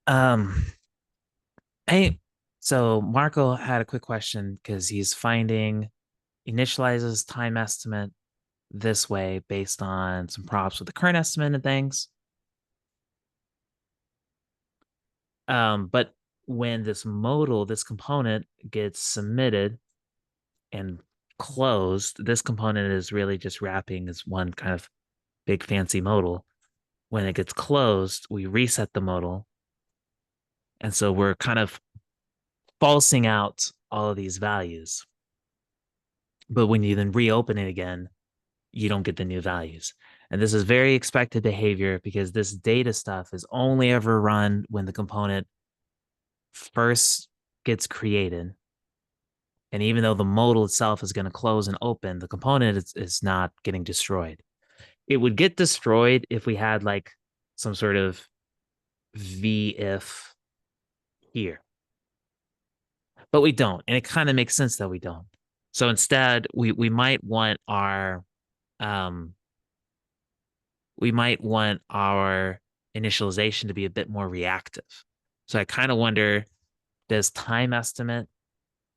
Um, hey, so Marco had a quick question because he's finding initializes time estimate this way based on some props with the current estimate and things. But when this modal, this component gets submitted and closed, this component is really just wrapping as one kind of big fancy modal. When it gets closed, we reset the modal. And so we're kind of falsing out all of these values. But when you then reopen it again, you don't get the new values. And this is very expected behavior because this data stuff is only ever run when the component first gets created. And even though the modal itself is going to close and open, the component is not getting destroyed. It would get destroyed if we had like some sort of v if here, but we don't. And it kind of makes sense that we don't. So instead, we might want our um, we might want our initialization to be a bit more reactive. So I kind of wonder, does time estimate,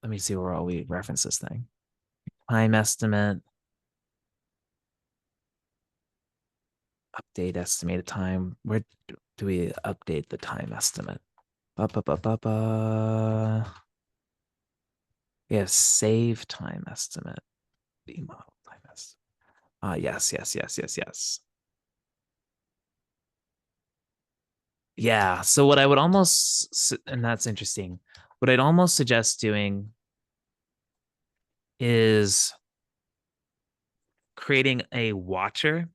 let me see where all we reference this thing. Time estimate, update estimated time. Where do we update the time estimate? Ba, ba, ba, ba, ba. We have save time estimate. B model time estimate. Yes. Yeah. So what I would almost, and that's interesting. What I'd almost suggest doing is creating a watcher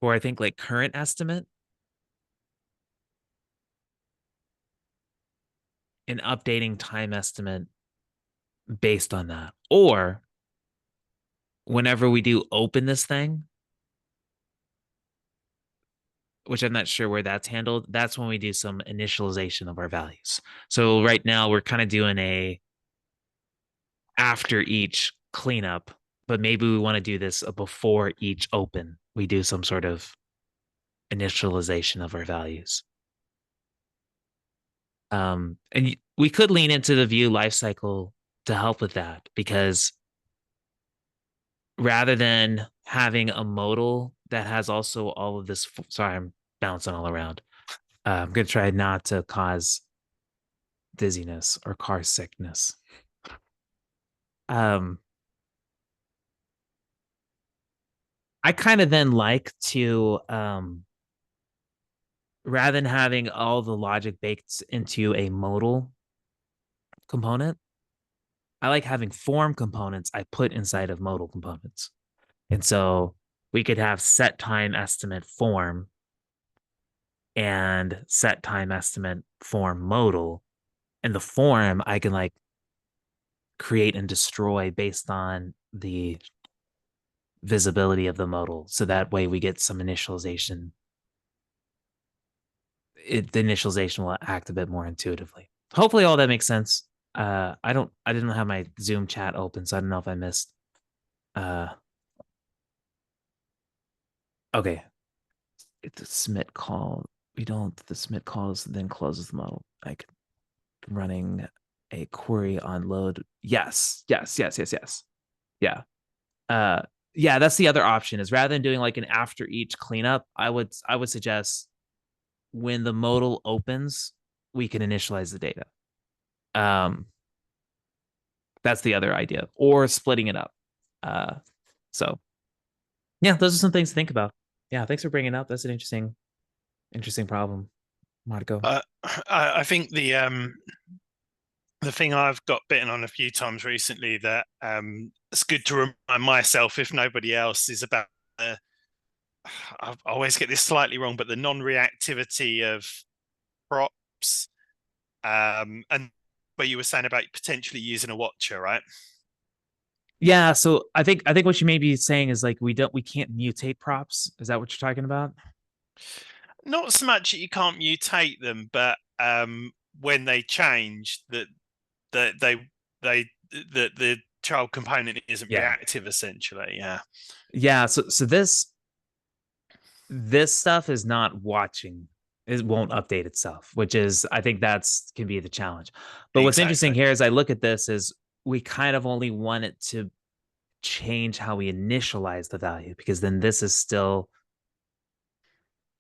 for I think like current estimate and updating time estimate based on that. Or whenever we do open this thing, which I'm not sure where that's handled, that's when we do some initialization of our values. So right now we're kind of doing a after each cleanup, but maybe we want to do this before each open. We do some sort of initialization of our values. And we could lean into the view lifecycle to help with that because rather than having a modal that has also all of this, sorry, I'm bouncing all around. I'm going to try not to cause dizziness or car sickness. Um, I kind of then like to, rather than having all the logic baked into a modal component, I like having form components I put inside of modal components. And so we could have set time estimate form and set time estimate form modal. And the form I can like create and destroy based on the visibility of the modal. So that way we get some initialization. The initialization will act a bit more intuitively. Hopefully all that makes sense. I didn't have my Zoom chat open, so I don't know if I missed. Uh, okay. If the submit call, we don't, the submit calls then closes the model. Like running a query on load. Yes. Yeah. Uh, yeah, that's the other option is rather than doing like an after each cleanup, I would suggest when the modal opens, we can initialize the data. Um, that's the other idea, or splitting it up. Uh, so yeah, those are some things to think about. Yeah, thanks for bringing it up. That's an interesting problem, Marco. I think the thing I've got bitten on a few times recently that it's good to remind myself, if nobody else, is about. I always get this slightly wrong, but the non-reactivity of props, and where you were saying about potentially using a watcher, right? Yeah, so I think what you may be saying is like we can't mutate props. Is that what you're talking about? Not so much that you can't mutate them, but when they change, that they the child component isn't Yeah. reactive essentially. Yeah. Yeah, so this this stuff is not watching. It won't update itself, which is, I think that's can be the challenge. But what's interesting Exactly. here is I look at this is we kind of only want it to change how we initialize the value, because then this is still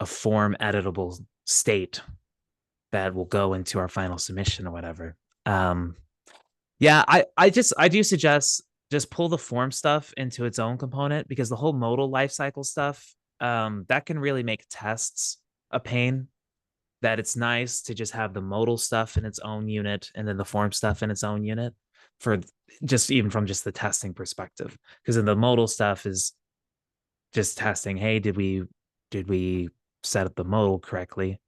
a form editable state that will go into our final submission or whatever. Um, yeah, I do suggest just pull the form stuff into its own component, because the whole modal lifecycle stuff, that can really make tests a pain. That it's nice to just have the modal stuff in its own unit and then the form stuff in its own unit, for just even from just the testing perspective. Because then the modal stuff is just testing, hey, did we set up the modal correctly?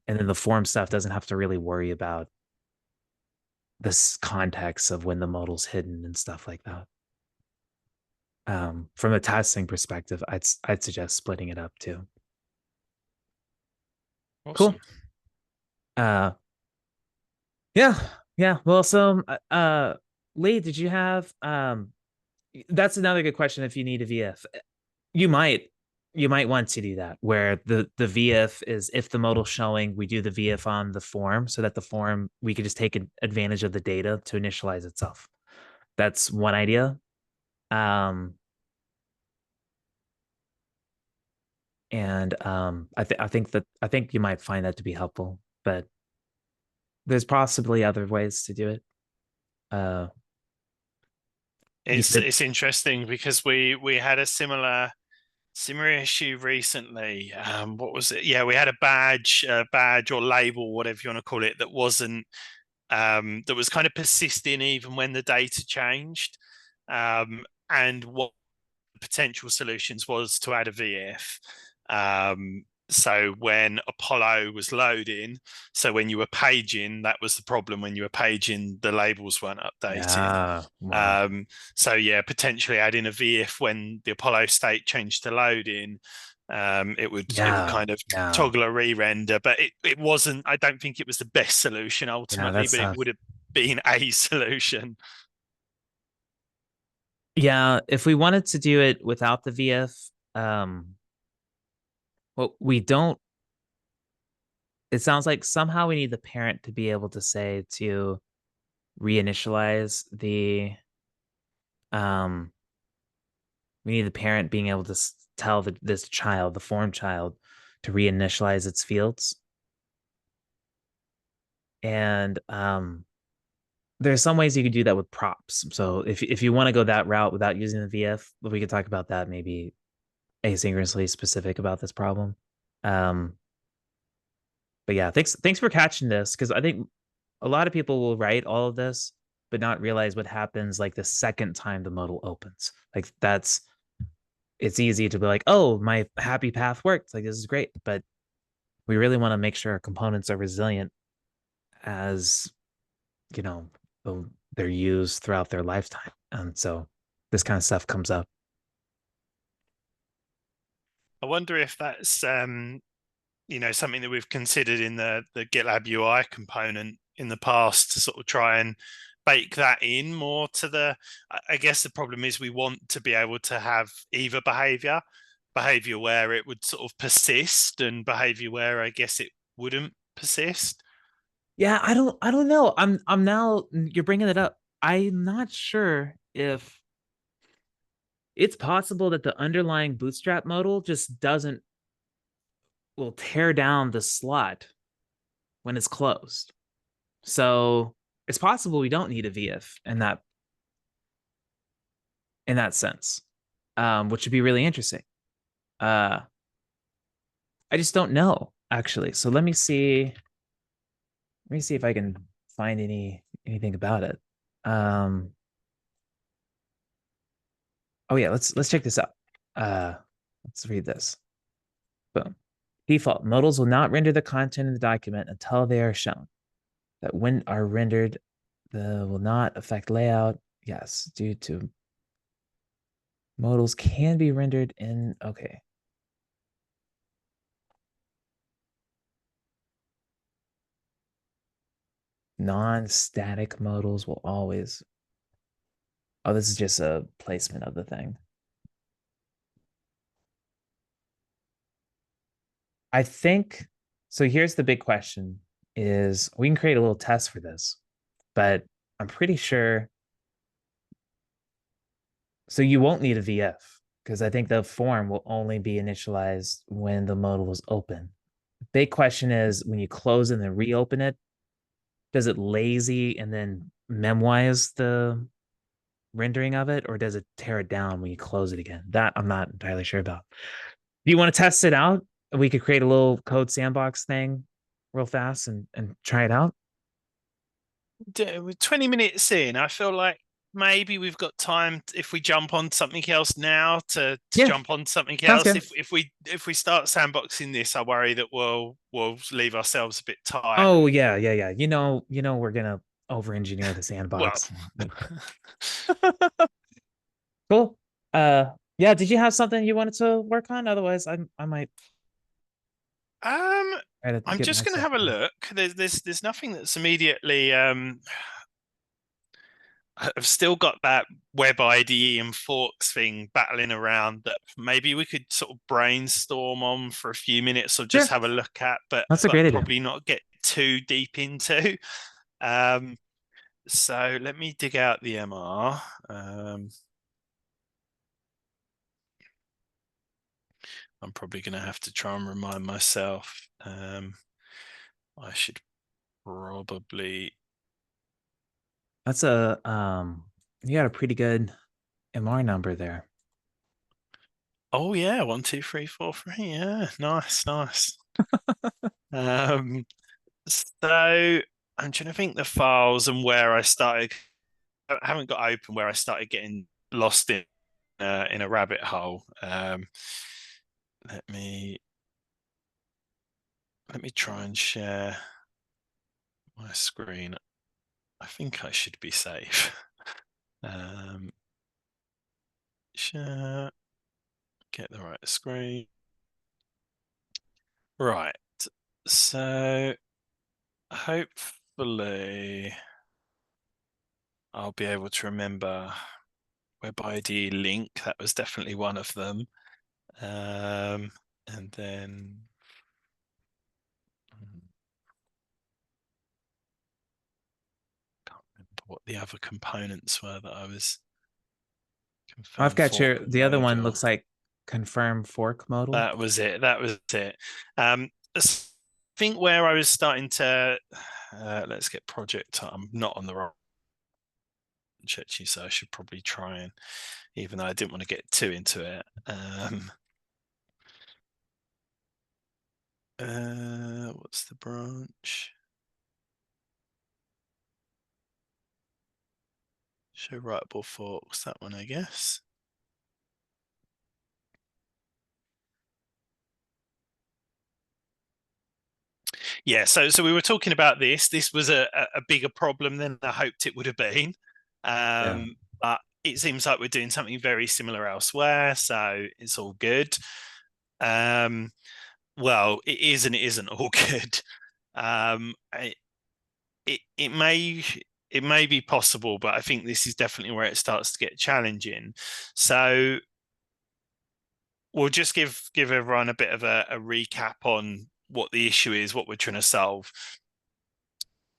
And then the form stuff doesn't have to really worry about this context of when the modal's hidden and stuff like that. From a testing perspective, I'd suggest splitting it up too. Cool. Awesome. Uh, yeah, yeah. Well, so Lee, did you have that's another good question. If you need a VF, you might you might want to do that, where the VF is, if the modal showing, we do the VF on the form, so that the form, we could just take advantage of the data to initialize itself. That's one idea. Um, and I think you might find that to be helpful, but there's possibly other ways to do it. Uh, you said, It's interesting because we had a similar issue recently. What was it? Yeah, we had badge or label, whatever you want to call it, that wasn't that was kind of persisting even when the data changed. And what potential solutions was to add a VF. So when Apollo was loading, so when you were paging, that was the problem. When you were paging, the labels weren't updating. yeah, wow, Um, so yeah, potentially adding a VF when the Apollo state changed to loading, it would yeah, kind of yeah, toggle a re-render, but it wasn't. I don't think it was the best solution yeah, ultimately, that's but it tough. would have been a solution. Yeah, if we wanted to do it without the VF, well, we don't. It sounds like somehow we need the parent to be able to say to reinitialize the um we need the parent being able to tell this child, the form child, to reinitialize its fields. And there's some ways you could do that with props. So if you want to go that route without using the VF, we could talk about that maybe asynchronously specific about this problem. Um, but yeah, thanks for catching this, because I think a lot of people will write all of this but not realize what happens like the second time the modal opens. Like that's it's easy to be like, oh, my happy path worked. Like this is great, but we really want to make sure our components are resilient as you know they're used throughout their lifetime, and so this kind of stuff comes up. I wonder if that's something that we've considered in the GitLab UI component in the past to sort of try and bake that in more to I guess the problem is we want to be able to have either behavior where it would sort of persist and behavior where I guess it wouldn't persist. Yeah, I don't know. I'm now you're bringing it up. I'm not sure if it's possible that the underlying bootstrap modal just doesn't will tear down the slot when it's closed. So it's possible we don't need a VF in that sense, which would be really interesting. Uh, I just don't know actually. So let me see. Let me see if I can find anything about it. Um, oh yeah, let's check this out. Uh, let's read this. Boom. Default modals will not render the content in the document until they are shown. That when are rendered, the will not affect layout. Yes, due to modals can be rendered in. Okay. Non-static modals will always. Oh, this is just a placement of the thing. I think so. Here's the big question: is we can create a little test for this, but I'm pretty sure. So you won't need a VF because I think the form will only be initialized when the modal is open. Big question is when you close and then reopen it, does it lazy and then memwise the rendering of it, or does it tear it down when you close it again? That I'm not entirely sure about. Do you want to test it out? We could create a little code sandbox thing real fast and try it out. We're 20 minutes in. I feel like maybe we've got time if we jump on something else now to Yeah, jump on something sounds else. good. If we start sandboxing this, I worry that we'll leave ourselves a bit tight. Oh yeah, yeah, yeah. We're gonna over engineer the Well, sandbox. Cool. Yeah, did you have something you wanted to work on? Otherwise, I might um, try to I'm get just my gonna stuff have a done. look. There's nothing that's immediately I've still got that Web IDE and forks thing battling around that maybe we could sort of brainstorm on for a few minutes or just Sure. have a look at, but That's a great idea. probably not get too deep into. Um, so let me dig out the MR. I'm probably going to have to try and remind myself. I should probably. That's a you got a pretty good MR number there. Oh yeah, 1, 2, 3, 4, 3. Yeah, nice, nice. Um, so I'm trying to think the files and where I started. I haven't got open where I started getting lost in a rabbit hole. Let me try and share my screen. I think I should be safe. Um, share, get the right screen. Right. So hopefully I'll be able to remember Web ID link. That was definitely one of them. And then can't remember what the other components were that I was I've confirmed got fork your the other one module. looks like confirm fork modal. That was it. That was it. I think where I was starting to let's get project. I'm not on the right actually, so I should probably try and, even though I didn't want to get too into it. What's the branch? Show writable forks. That one, I guess. Yeah, so we were talking about this. This was a bigger problem than I hoped it would have been. Yeah. But it seems like we're doing something very similar elsewhere, so it's all good. Um, well, it is and it isn't all good. Um, it may be possible, but I think this is definitely where it starts to get challenging. So we'll just give everyone a bit of a recap on what the issue is, what we're trying to solve.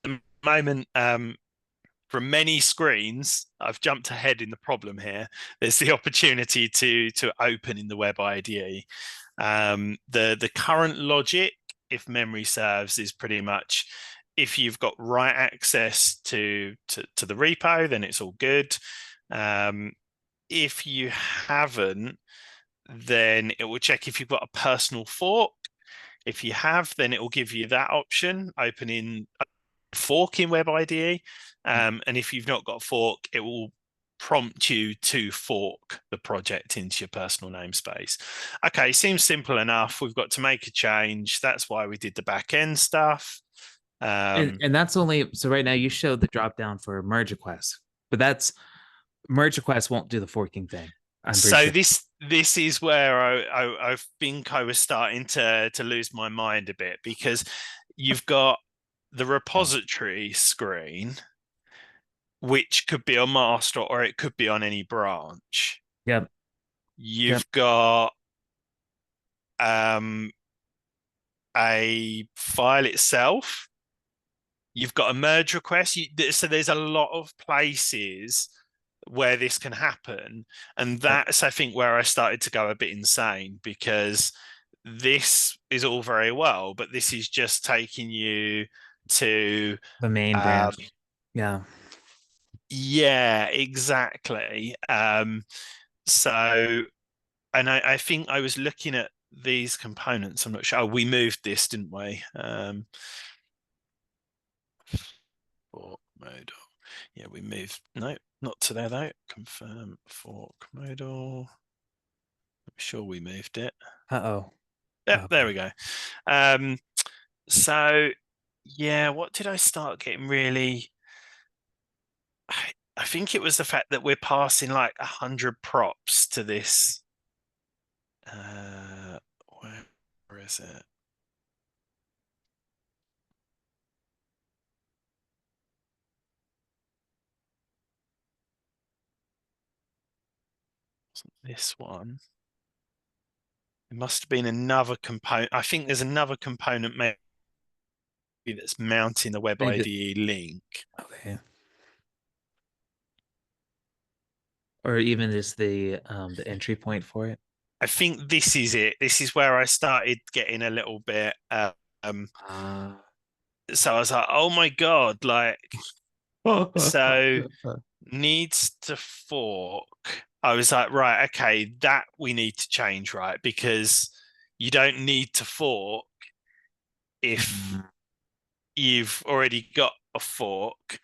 At the moment, from many screens, I've jumped ahead in the problem here. There's the opportunity to open in the Web IDE. The current logic, if memory serves, is pretty much if you've got write access to the repo, then it's all good. If you haven't, then it will check if you've got a personal fork. If you have, then it will give you that option, opening fork in Web IDE. And if you've not got a fork, it will prompt you to fork the project into your personal namespace. Okay, seems simple enough. We've got to make a change. That's why we did the back end stuff. And that's only so right now you showed the drop down for merge requests, but that's merge requests won't do the forking thing. I'm pretty So sure. this is where I think I was starting to lose my mind a bit, because you've got the repository screen, which could be on master or it could be on any branch. Yep. Yep. You've got um a file itself. You've got a merge request. So there's a lot of places where this can happen. And Yep. that's, I think, where I started to go a bit insane, because this is all very well, but this is just taking you to, The main um, branch. Yeah. yeah, exactly. So, and I think I was looking at these components. I'm not sure. Oh, we moved this, didn't we? Fork modal. Yeah, we moved. No, not to there though. Confirm fork modal. I'm sure we moved it. Uh-oh. Yep, there Okay. we go. Um, so yeah, what did I start getting really? I think it was the fact that we're passing like 100 props to this. Uh, where is it? This one. There must have been another component. I think there's another component maybe that's mounting the Web Maybe. IDE link. Okay. Or even just the entry point for it. I think this is it. This is where I started getting a little bit. Ah. So I was like, oh my God, like, so needs to fork. I was like, right, okay, that we need to change, right? Because you don't need to fork if Mm, you've already got a fork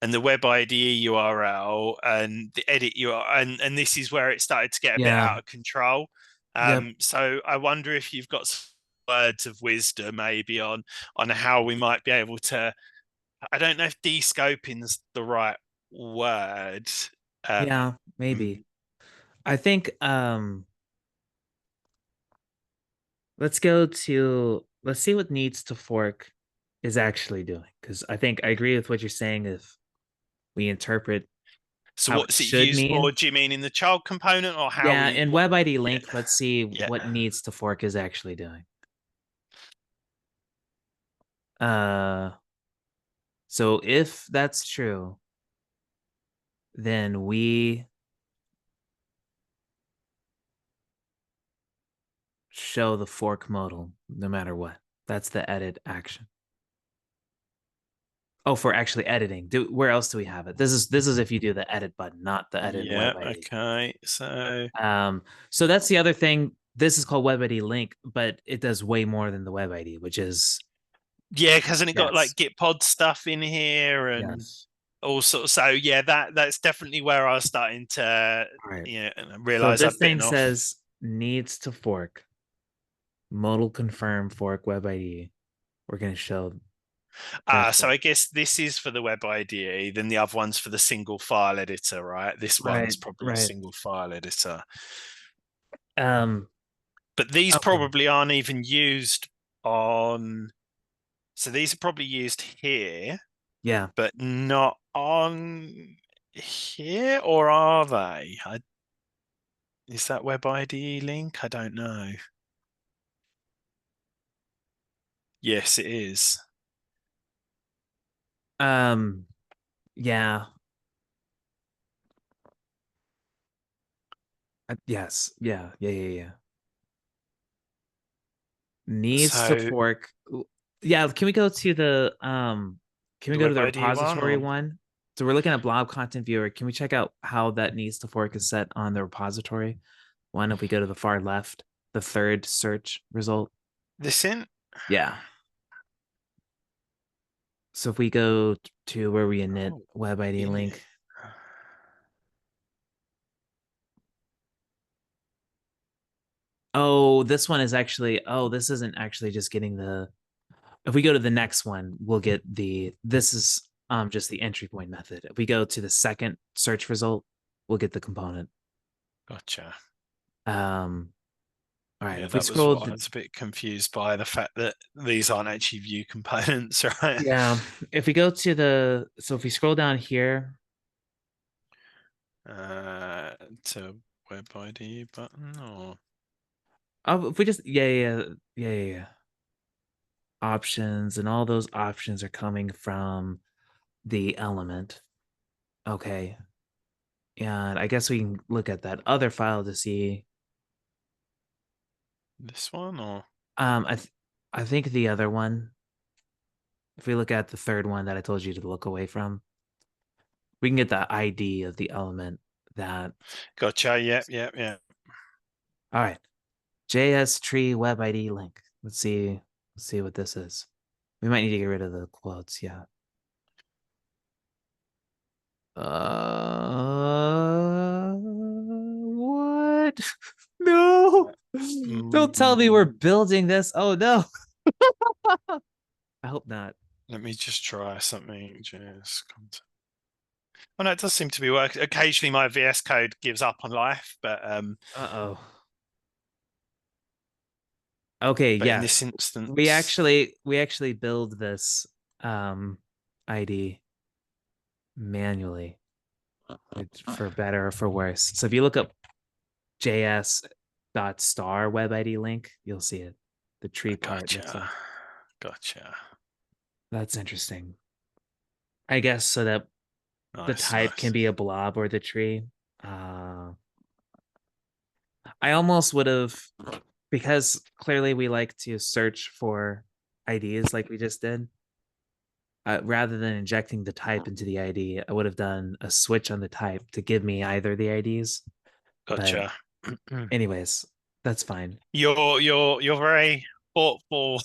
and the web IDE URL and the edit URL, and this is where it started to get a bit yeah. out of control. Yep. So I wonder if you've got some words of wisdom maybe on how we might be able to. I don't know if de-scoping's the right word. Um, Yeah, maybe. I think let's see what needs to fork is actually doing. Because I think I agree with what you're saying if we interpret so how it what's it should used for? mean. Do you mean in the child component, or how Yeah, we in what? Web ID Yeah, link, let's see yeah. what needs to fork is actually doing. Uh so if that's true, then we show the fork modal no matter what. That's the edit action. Oh, for actually editing. Where else do we have it? This is if you do the edit button, not the edit Yeah, web ID. okay. So So that's the other thing. This is called web ID link, but it does way more than the web ID, which is yeah, hasn't it got like yes, Git pod stuff in here and yes. all sorts? So yeah, that's definitely where I was starting to, All right. yeah, So realize this I'd thing bitten off. says needs to fork modal confirm fork web ID. We're gonna show that's So what. I guess this is for the web IDE, then the other one's for the single file editor, right? This one's Right, probably a right. single file editor. Um. But these Okay. probably aren't even used on, so these are probably used here, Yeah. but not on here, or are they? Is that web IDE link? I don't know. Yes, it is. Um. Yeah. Yes. Yeah. Yeah. Yeah. Yeah. Needs to So fork. Yeah, can we go to the web the IDE one, repository or one? So we're looking at blob content viewer. Can we check out how that needs to fork is set on the repository one? If we go to the far left, the third search result. this in? Yeah. So if we go to where we init Oh, web ID in it. link. Oh, this one is actually, oh, this isn't actually just getting the, if we go to the next one, we'll get this is just the entry point method. If we go to the second search result, we'll get the component. Gotcha. Um, all right, Yeah, if we that was scroll, what I was a bit confused by, the fact that these aren't actually view components, right? yeah, if we go to so if we scroll down here, Uh, to web ID button, or oh, if we just, yeah, yeah, yeah, yeah, yeah. options, and all those options are coming from the element. Okay. And I guess we can look at that other file to see. This one or Um, I th- I think the other one. If we look at the third one that I told you to look away from, we can get the ID of the element that. gotcha. Yep, yep, yep. All right. JS tree web ID link. Let's see. Let's see what this is. We might need to get rid of the quotes. Yeah. What? No. Don't tell me we're Mm, building this. Oh no. I hope not. let me just try something. Just content. Oh no, it does seem to be working. Occasionally my VS Code gives up on life, Uh-oh. Okay, but in yeah. this We instance, actually we actually build this um ID manually, for better or for worse. So if you look up JS dot star web ID link, you'll see it. The tree part looks gotcha. like. Gotcha. That's interesting. I guess so that the Nice, type can nice. be a blob or the tree. Uh, I almost would have, because clearly we like to search for IDs like we just did. Rather than injecting the type into the ID, I would have done a switch on the type to give me either the IDs. But Gotcha. anyways, that's fine. You're very thoughtful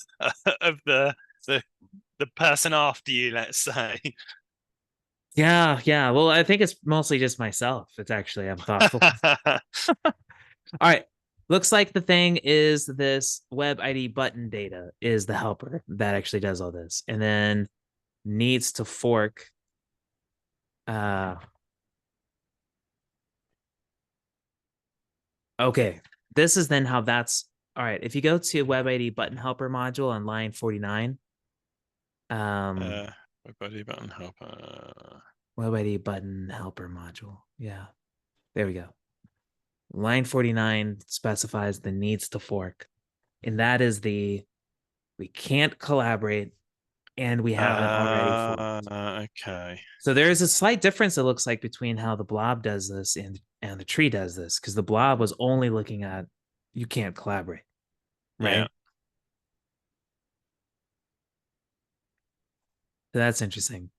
of the the person after you, let's say. Yeah, yeah. Well, I think it's mostly just myself. It's actually I'm thoughtful. All right. Looks like the thing is this web ID button data is the helper that actually does all this. And then needs to fork. Uh okay. This is then how that's all right. If you go to web ID button helper module on line 49, um Body button helper. web ID button helper module. Yeah. There we go. Line 49 specifies the needs to fork. And that is the we can't collaborate and we haven't already forked. Okay. So there is a slight difference, it looks like, between how the blob does this and the tree does this, because the blob was only looking at you can't collaborate, Yeah. right? So that's interesting.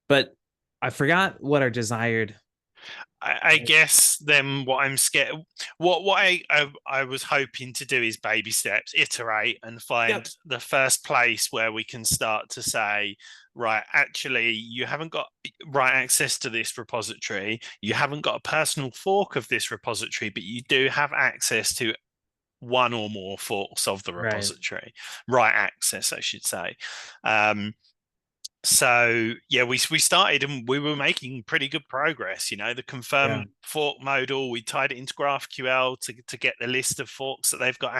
But I forgot what our desired. I guess then what I'm scared, what I was hoping to do is baby steps, iterate, and find Yep. the first place where we can start to say, right, actually, you haven't got right access to this repository, you haven't got a personal fork of this repository, but you do have access to one or more forks of the Right. repository, right access, I should say. So yeah, we started and we were making pretty good progress. You know, the Yeah. confirm fork modal, we tied it into GraphQL to get the list of forks that they've got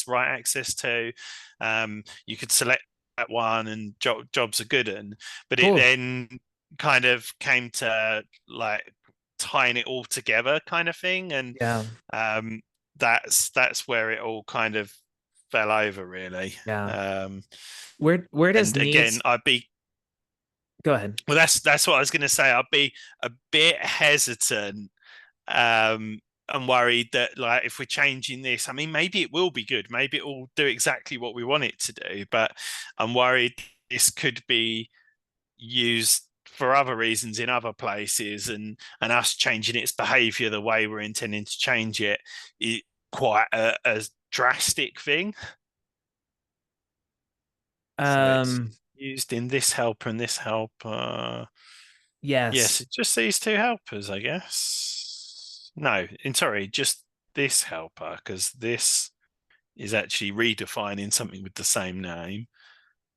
right access to. You could select that one and jobs are good. But it Cool. then kind of came to like tying it all together kind of thing. And Yeah. um, that's where it all kind of fell over really. Yeah. Um, Where does and again, needs I'd be go ahead. well, that's what I was going to say. I'd be a bit hesitant and worried that like if we're changing this, I mean, maybe it will be good. Maybe it will do exactly what we want it to do. But I'm worried this could be used for other reasons in other places, and us changing its behaviour the way we're intending to change it is quite a drastic thing. So it's Um used in this helper and this helper. Yes, yes. it's just these two helpers, I guess. No, sorry, just this helper, because this is actually redefining something with the same name.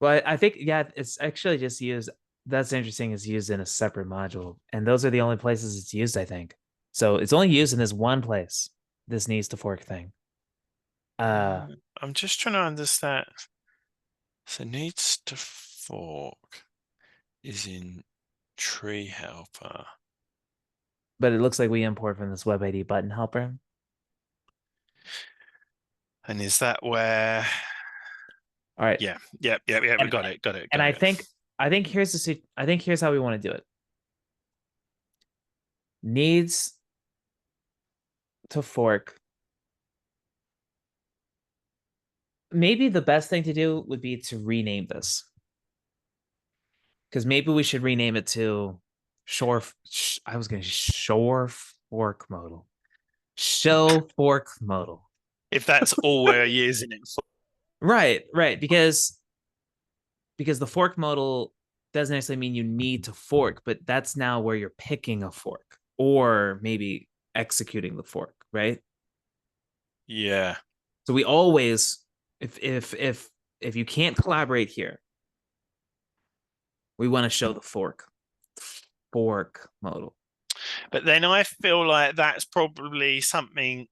Well, I think yeah, it's actually just used. That's interesting. It's used in a separate module, and those are the only places it's used, I think. So it's only used in this one place. This needs to fork thing. Uh, I'm just trying to understand. So needs to fork is in tree helper. but it looks like we import from this web ID button helper. And is that where All right. Yeah. We And got it. Got it. and Got I it. think I think here's how we want to do it. Needs to fork. Maybe the best thing to do would be to rename this, because maybe we should rename it to shore. I was going to shore fork modal, show fork modal. If that's all we're using it for. Right, right. Because the fork modal doesn't necessarily mean you need to fork, but that's now where you're picking a fork or maybe executing the fork, right? Yeah. So we always, if you can't collaborate here, we want to show the fork modal. But then I feel like that's probably something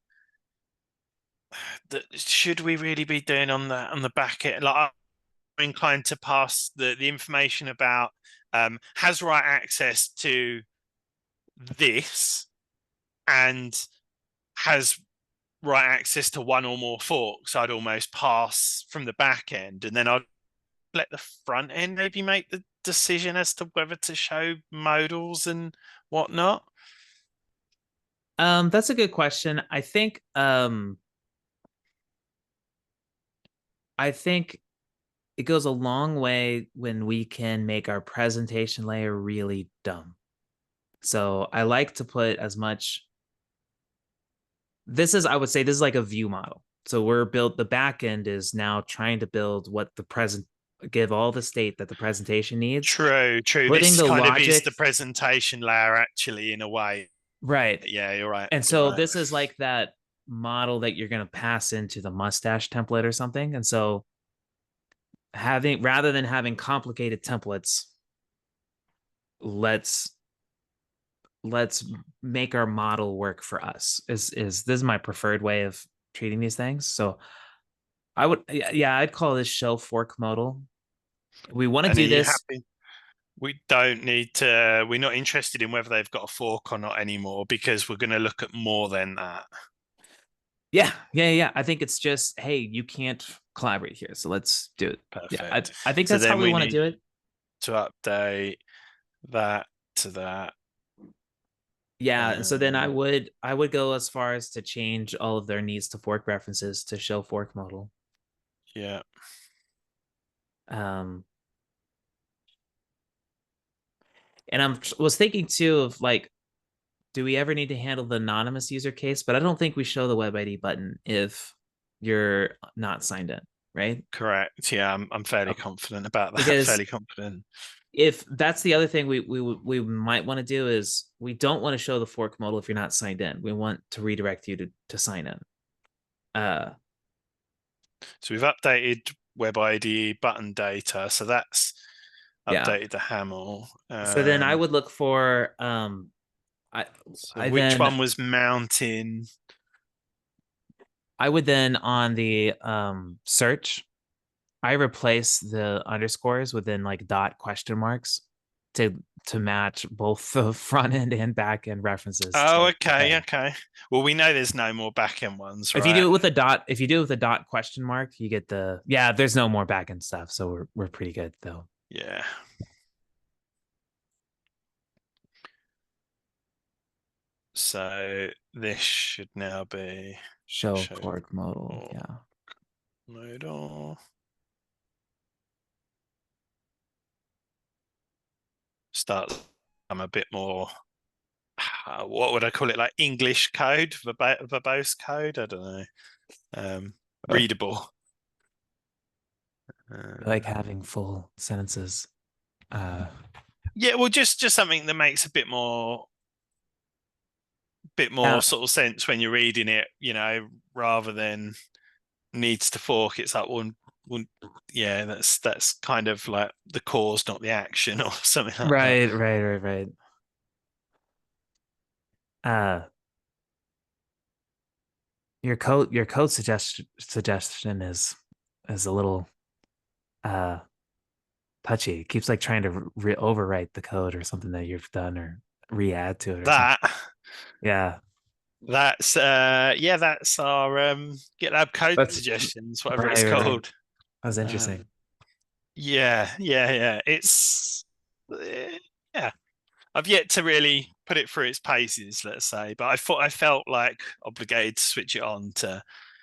that should we really be doing on the back end? Like I'm inclined to pass the information about has write access to this and has write access to one or more forks. I'd almost pass from the back end, and then I'd let the front end maybe make the decision as to whether to show modals and whatnot. That's a good question. I think it goes a long way when we can make our presentation layer really dumb. So I like to put as much. I would say this is like a view model. So the back end is now trying to build what the present, give all the state that the presentation needs, True, true. putting This the kind of is logic the presentation layer, actually, in a way. right. Yeah, you're right. And You're so right. this is like that model that you're going to pass into the mustache template or something. And so having rather than having complicated templates, let's let's make our model work for us. Is this is my preferred way of treating these things. So I would, yeah, I'd call this show fork modal. We want to And are do you this. happy? We don't need to, we're not interested in whether they've got a fork or not anymore because we're going to look at more than that. Yeah. I think it's just, hey, you can't collaborate here, so let's do it. Yeah, Perfect. I think So that's how then we we want to need do it. to update that to that. Yeah, and so then Um, I would go as far as to change all of their needs to fork references to show fork modal. yeah. Um, and I was thinking too of like, do we ever need to handle the anonymous user case? But I don't think we show the Web ID button if you're not signed in, right? Correct. Yeah, I'm fairly Okay. confident about that. Because Fairly confident. if that's the other thing we might want to do is we don't want to show the fork modal if you're not signed in. We want to redirect you to sign in. Uh, So we've updated Web IDE button data. So that's yeah. updated the Haml. So then I would look for I So I which then one was mounting? I would then on the search, I replace the underscores within like dot question marks to match both the front end and back end references Oh, to the okay, header. okay. Well, we know there's no more backend ones, If you do right? it with a dot, if you do it with a dot question mark, you get the yeah. There's no more back end stuff, so we're pretty good though. Yeah. So this should now be Show show fork modal, for yeah. modal. Start. I'm a bit more. What would I call it? Like English code, verbose code. I don't know. Readable. I like Uh, having full sentences. Uh, yeah. Well, just something that makes a bit yeah, more sort of sense when you're reading it. Rather than needs to fork. It's like well, yeah, that's kind of like the cause, not the action, or something like that. right. Uh, your code suggestion is a little uh touchy. It keeps like trying to overwrite the code or something that you've done or re-add to it or something. That Yeah, that's yeah, that's our GitLab code that's suggestions, whatever it's right. called. That was Um, interesting. yeah. Yeah. I've yet to really put it through its paces, let's say, but I felt like obligated to switch it on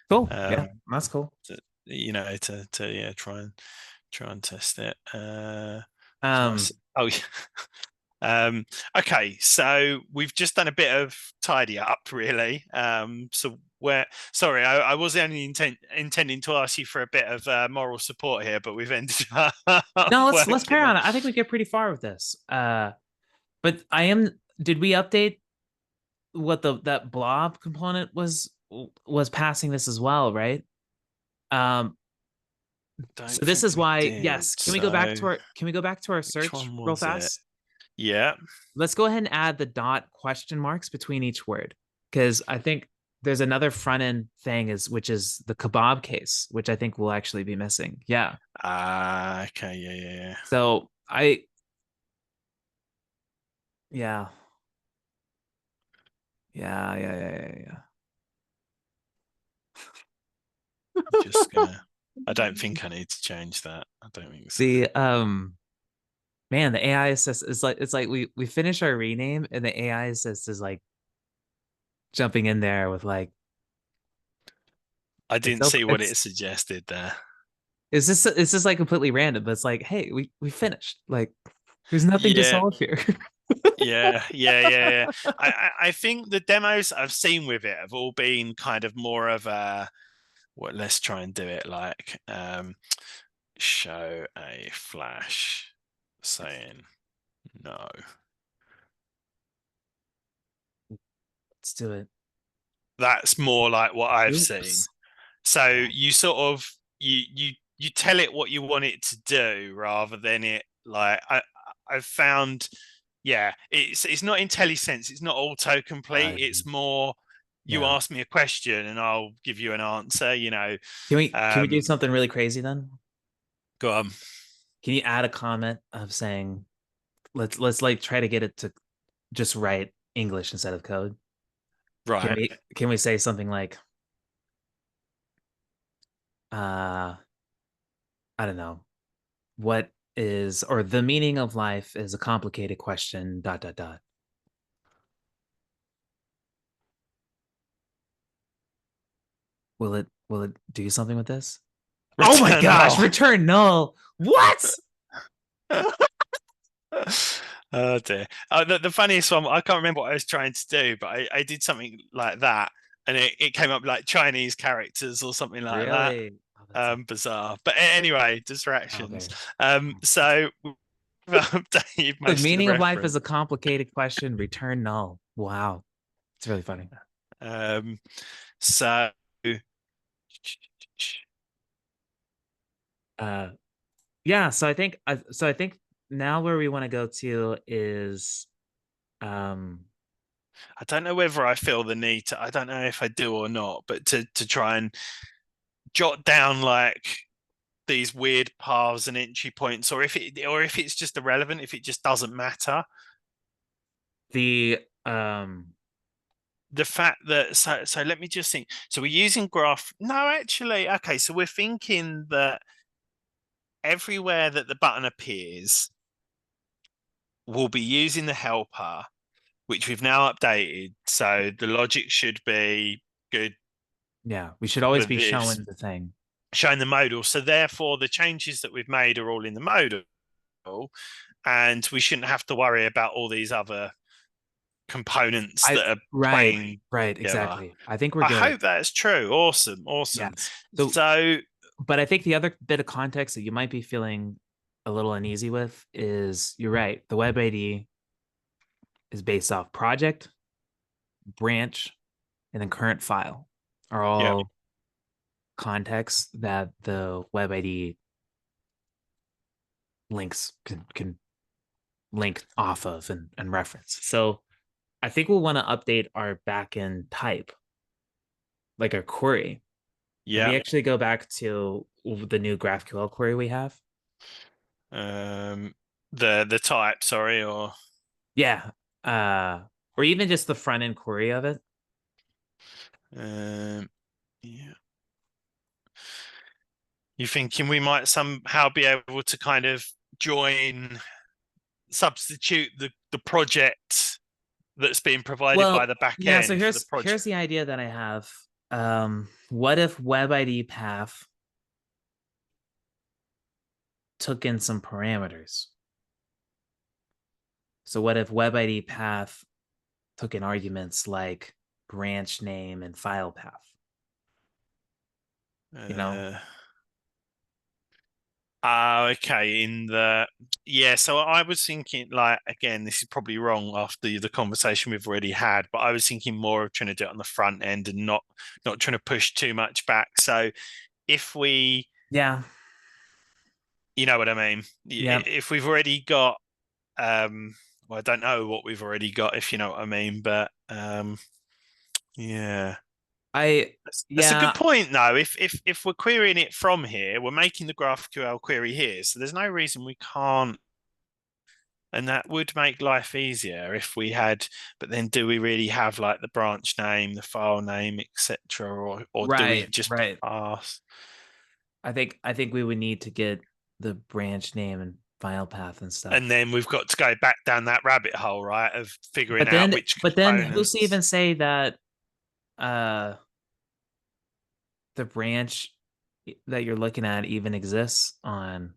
Cool. Yeah, um, that's cool. to to yeah, try and test it. So Um, oh yeah. Um, okay, so we've just done a bit of tidy up, really. So where, sorry, I was only intending to ask you for a bit of moral support here, but we've ended up no, let's carry working on. on. I think we get pretty far with this. But I am. Did we update what the that blob component was passing this as well, right? Um, Don't so this think is we why, did. yes. So Can we go back to our which search one real was it? fast? Yeah. Let's go ahead and add the dot question marks between each word because I think there's another front end thing is which is the kebab case, which I think will actually be missing. Yeah. Okay. Yeah. So I yeah. Yeah. I'm just gonna. I don't think I need to change that. I don't think so. The man, the AI assist is like it's like we finish our rename and the AI assist is like jumping in there with like I it's didn't open see what it's it suggested there. it's just like completely random, but it's like, hey, we finished. Like there's nothing to Yeah, solve here. yeah. I think the demos I've seen with it have all been kind of more of a well, let's try and do it like show a flash saying no. Let's do it. That's more like what I've seen. Oops. So Yeah. you sort of you tell it what you want it to do rather than it like I've found yeah, it's not IntelliSense, it's not autocomplete, it's more you Yeah. ask me a question and I'll give you an answer, Can we do Um something really crazy then? go on. Can you add a comment of saying let's like try to get it to just write English instead of code? Right. Can we say something like uh I don't know. What is or the meaning of life is a complicated question dot dot dot. Will it do something with this? Oh my Return gosh, null. return null. What? Oh dear. The funniest one, I can't remember what I was trying to do, but I did something like that and it came up like Chinese characters or something like that. Really? Oh, that's so Bizarre. But anyway, distractions. okay. So we've updated The most of the meaning of life is reference. a complicated question. Return null. Wow. It's really funny. Um, so Uh yeah, so I think now where we want to go to is um I don't know whether I feel the need to, I don't know if I do or not, but to try and jot down like these weird paths and entry points, or if it's just irrelevant, if it just doesn't matter. the um The fact that so let me just think. So we're using graph. No, actually, okay. So we're thinking that everywhere that the button appears, we'll be using the helper, which we've now updated. So the logic should be good yeah, we should for always be this, showing the thing. showing the modal. So therefore, the changes that we've made are all in the modal, and we shouldn't have to worry about all these other components I that are right, playing right, together. exactly. I think we're I good. hope that's true. Awesome. Yes. So So but I think the other bit of context that you might be feeling a little uneasy with is you're right. The web ID is based off project, branch, and then current file are yeah, all contexts that the web ID links can link off of and reference. So I think we'll want to update our backend type, like our query. If yeah. we actually go back to the new GraphQL query we have, Um, the type, sorry, or yeah, uh, or even just the front end query of it, um, yeah. You thinking we might somehow be able to kind of join, substitute the project that's being provided by Well, the back yeah, so end for the here's project? the idea that I have. What if Web IDE path took in some parameters? So what if Web IDE path took in arguments like branch name and file path? You know? Uh, okay. Yeah. So I was thinking, like, again, this is probably wrong after the conversation we've already had, but I was thinking more of trying to do it on the front end and not trying to push too much back. So if we, Yeah. you know what I mean, Yeah. if we've already got, well, I don't know what we've already got, if you know what I mean, but yeah. I That's a good yeah, point, though. If we're querying it from here, we're making the GraphQL query here, so there's no reason we can't, and that would make life easier if we had. But then, do we really have like the branch name, the file name, etc., or do we right, just right. pass? I think we would need to get the branch name and file path and And stuff. then we've got to go back down that rabbit hole, right, of figuring But out then which but then who's to components. even say that uh the branch that you're looking at even exists on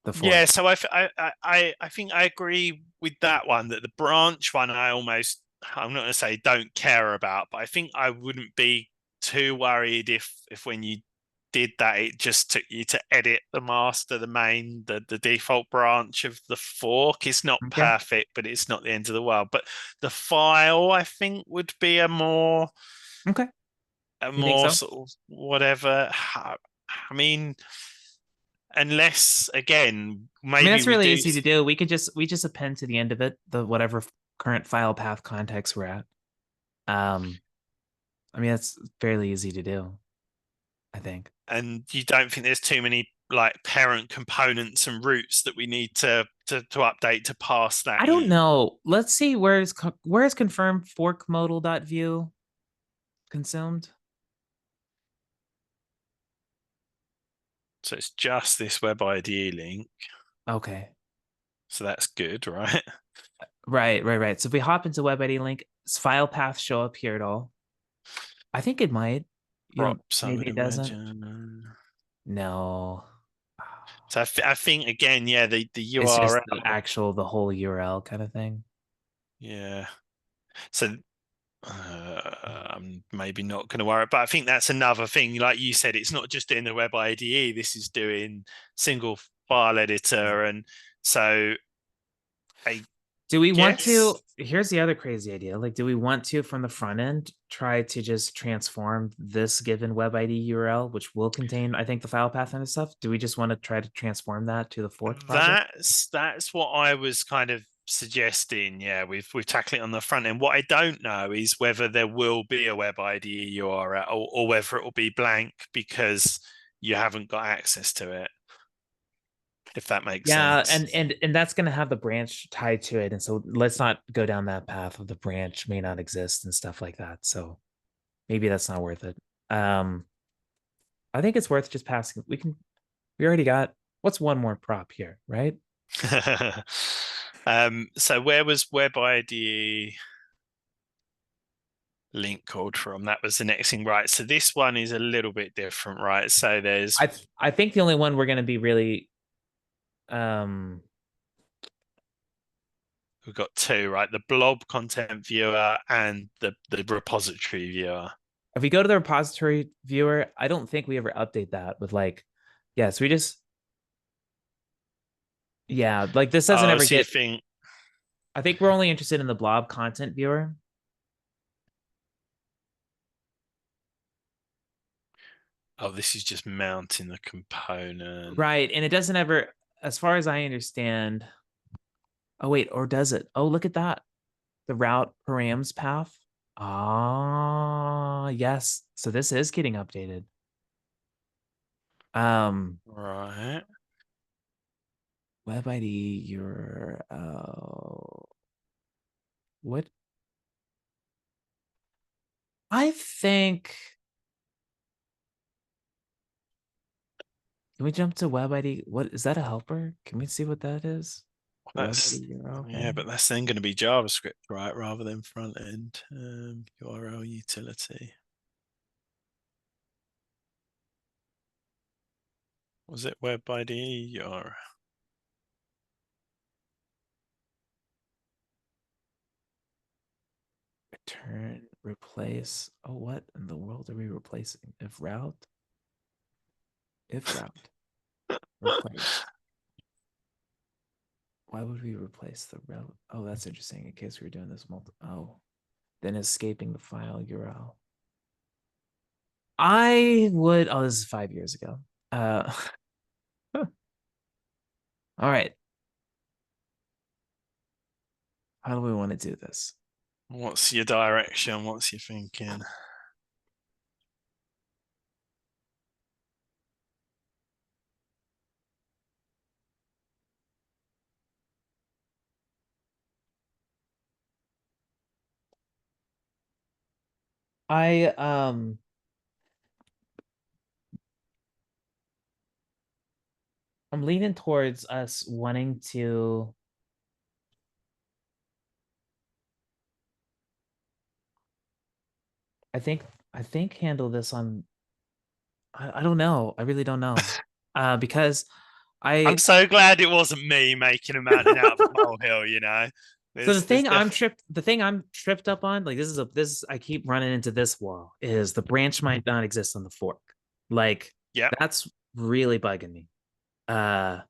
the Yeah, fork? so I think I agree with that one, that the branch one I'm not going to say don't care about, but I think I wouldn't be too worried if when you did that it just took you to edit the master, the main, the default branch of the fork. It's not Okay. perfect, but it's not the end of the world. But the file I think would be Okay. a You think more so? sort of whatever. I mean, unless again I mean, maybe that's we really do. easy to do. We just append to the end of it the whatever current file path context we're at. Um, I mean, that's fairly easy to do, I think. And you don't think there's too many like parent components and roots that we need to update to pass that I don't in. know. Let's see where's confirmed fork modal dot view consumed. So it's just this Web IDE link. Okay. So that's good, right? Right, right, right. So if we hop into Web ID link, does file path show up here at all? I think it might. You don't, Props, I maybe would it doesn't. imagine. No. So I think again, yeah, the It's just the URL, actual, the whole URL kind of thing. yeah. So I'm maybe not going to worry, but I think that's another thing. Like you said, it's not just doing the Web IDE. This is doing single file editor, and so I Do we want guess to? Here's the other crazy idea. Like, do we want to, from the front end, try to just transform this given Web ID URL, which will contain, I think, the file path and stuff? Do we just want to try to transform that to the fork project? that's what I was kind of suggesting. Yeah, we've tackled it on the front end. What I don't know is whether there will be a Web IDE URL or whether it will be blank because you haven't got access to it. If that makes Yeah, sense. and that's going to have the branch tied to it, and so let's not go down that path of the branch may not exist and stuff like that. So maybe that's not worth it. Um, I think it's worth just passing. We already got what's one more prop here, right? So where was Web IDE link called from? That was the next thing, right? So this one is a little bit different, right? So there's I think the only one we're going to be really um we've got two, right? The blob content viewer and the repository viewer. if we go to the repository viewer, I don't think we ever update that with like, yeah, so we just, yeah, like this doesn't Oh, ever so you get, think, I think we're only interested in the blob content viewer. oh, this is just mounting the component. Right. And it doesn't ever, as far as I understand, oh, wait, or does it? Oh, look at that. The route params path. Ah, yes. So this is getting updated. Um, Right. Web ID, your, what? I think Can we jump to Web ID? What is that a helper? Can we see what that is? Web ID That's Euro, yeah, okay. but that's then going to be JavaScript, right, rather than front end URL utility. Was it Web IDE or Return, replace. Oh, what in the world are we replacing? If route, replace. Why would we replace the route? Oh, that's interesting. In case we were doing this oh, then escaping the file URL. I would. Oh, this is 5 years ago. Uh, all right. How do we want to do this? what's your direction? What's your thinking? I I'm leaning towards us wanting to. I think I think handle this on. I don't know. I really don't know. Because I'm I so glad it wasn't me making a mountain out of a molehill, you know. so There's definitely the thing I'm tripped up on, like this I keep running into this wall, is the branch might not exist on the fork. Like yep. that's really bugging me. Uh